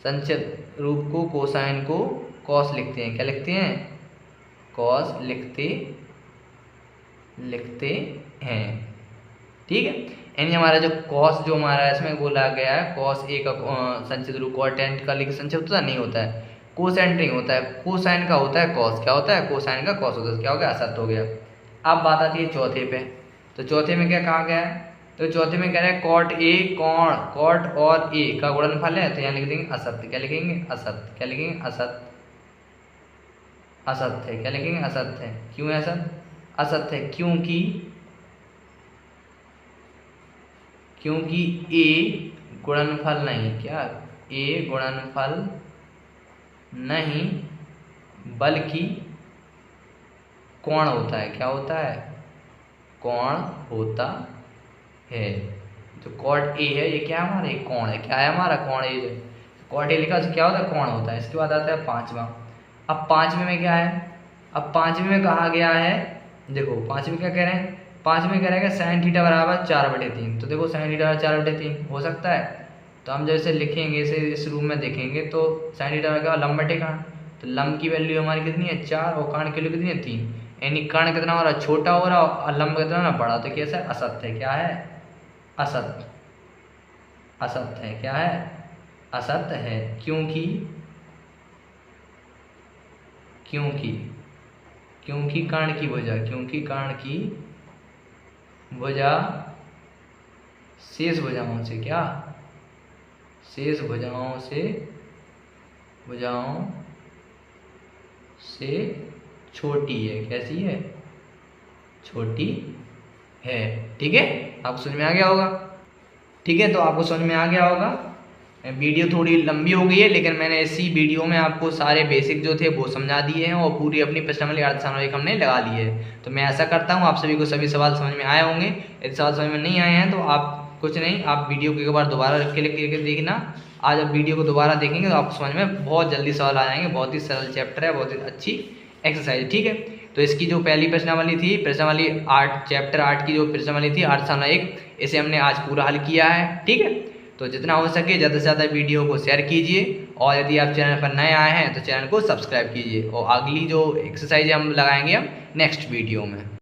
संक्षिप्त रूप को कोसाइन को कॉस लिखते हैं। क्या लिखते हैं? कॉस लिखते हैं। ठीक है। यानी हमारा जो कॉस जो हमारा इसमें बोला गया है, कॉस ए का संक्षिप्त रूप कॉटेंट का लिखित संक्षिप्त होता नहीं होता है, कोसेंट नहीं होता है, कोसाइन का होता है कॉस। क्या होता है? कोसाइन का कॉस होता है। क्या हो गया? असत्य हो गया। अब बात आती है चौथे पे। तो चौथे में क्या कहा गया है? तो चौथे में कह रहा है कॉट ए कॉट और ए का गुणनफल है, तो यहाँ लिख देंगे असत्य। क्या लिखेंगे? असत्य। क्या लिखेंगे? असत्य। असत्य है। क्या लिखेंगे? असत्य है। क्यों है असत्य? असत्य है क्योंकि ए गुणनफल नहीं। क्या? ए गुणनफल नहीं बल्कि कोण होता है। क्या होता है? कोण होता है। तो कॉट ए है, ये क्या है हमारा? एक कोण है। क्या है हमारा? कोण ए। कॉट ए लिखा, क्या होता है? कोण होता है। इसके बाद आता है पांचवा। अब पांचवें में क्या है? अब पांचवें में कहा गया है, देखो पांचवें क्या कह रहे हैं? पांचवें कह रहे हैं कि साइन थीटा बराबर 4/3। तो देखो साइन थीटा 4/3 हो सकता है। तो हम जैसे लिखेंगे इसे इस रूप में देखेंगे तो साइन थीटा का लंब बटे कर्ण। तो लंब की वैल्यू हमारी कितनी है? 4 और कर्ण की वैल्यू कितनी है? 3। यानी कर्ण कितना हमारा छोटा हो रहा और लंब कितना ना बड़ा। तो कैसा है? असत्य है। क्या है? असत्य। असत्य है। क्या है? असत्य है। क्योंकि कर्ण की भुजा, क्योंकि कर्ण की भुजा शेष भुजाओं से, क्या? शेष भुजाओं से छोटी है। कैसी है? छोटी है। ठीक है। आपको समझ में आ गया होगा। ठीक है। तो आपको समझ में आ गया होगा। वीडियो थोड़ी लंबी हो गई है, लेकिन मैंने इसी वीडियो में आपको सारे बेसिक जो थे वो समझा दिए हैं और पूरी अपनी प्रश्नावली अर्धसामयिक हमने लगा ली है। तो मैं ऐसा करता हूँ आप सभी को सभी सवाल समझ में आए होंगे। यदि सवाल समझ में नहीं आए हैं तो आप कुछ नहीं, आप वीडियो को एक बार दोबारा क्लिक करके देखना। आज आप वीडियो को दोबारा देखेंगे तो आपको समझ में बहुत जल्दी सवाल आ जाएंगे। बहुत ही सरल चैप्टर है, बहुत ही अच्छी एक्सरसाइज। ठीक है। तो इसकी जो पहली प्रश्नावली थी, प्रश्नावली 8 चैप्टर 8 की जो प्रश्नावली थी अर्धसामयिक, इसे हमने आज पूरा हल किया है। ठीक है। तो जितना हो सके ज़्यादा से ज़्यादा वीडियो को शेयर कीजिए और यदि आप चैनल पर नए आए हैं तो चैनल को सब्सक्राइब कीजिए। और अगली जो एक्सरसाइज हम लगाएंगे हम नेक्स्ट वीडियो में।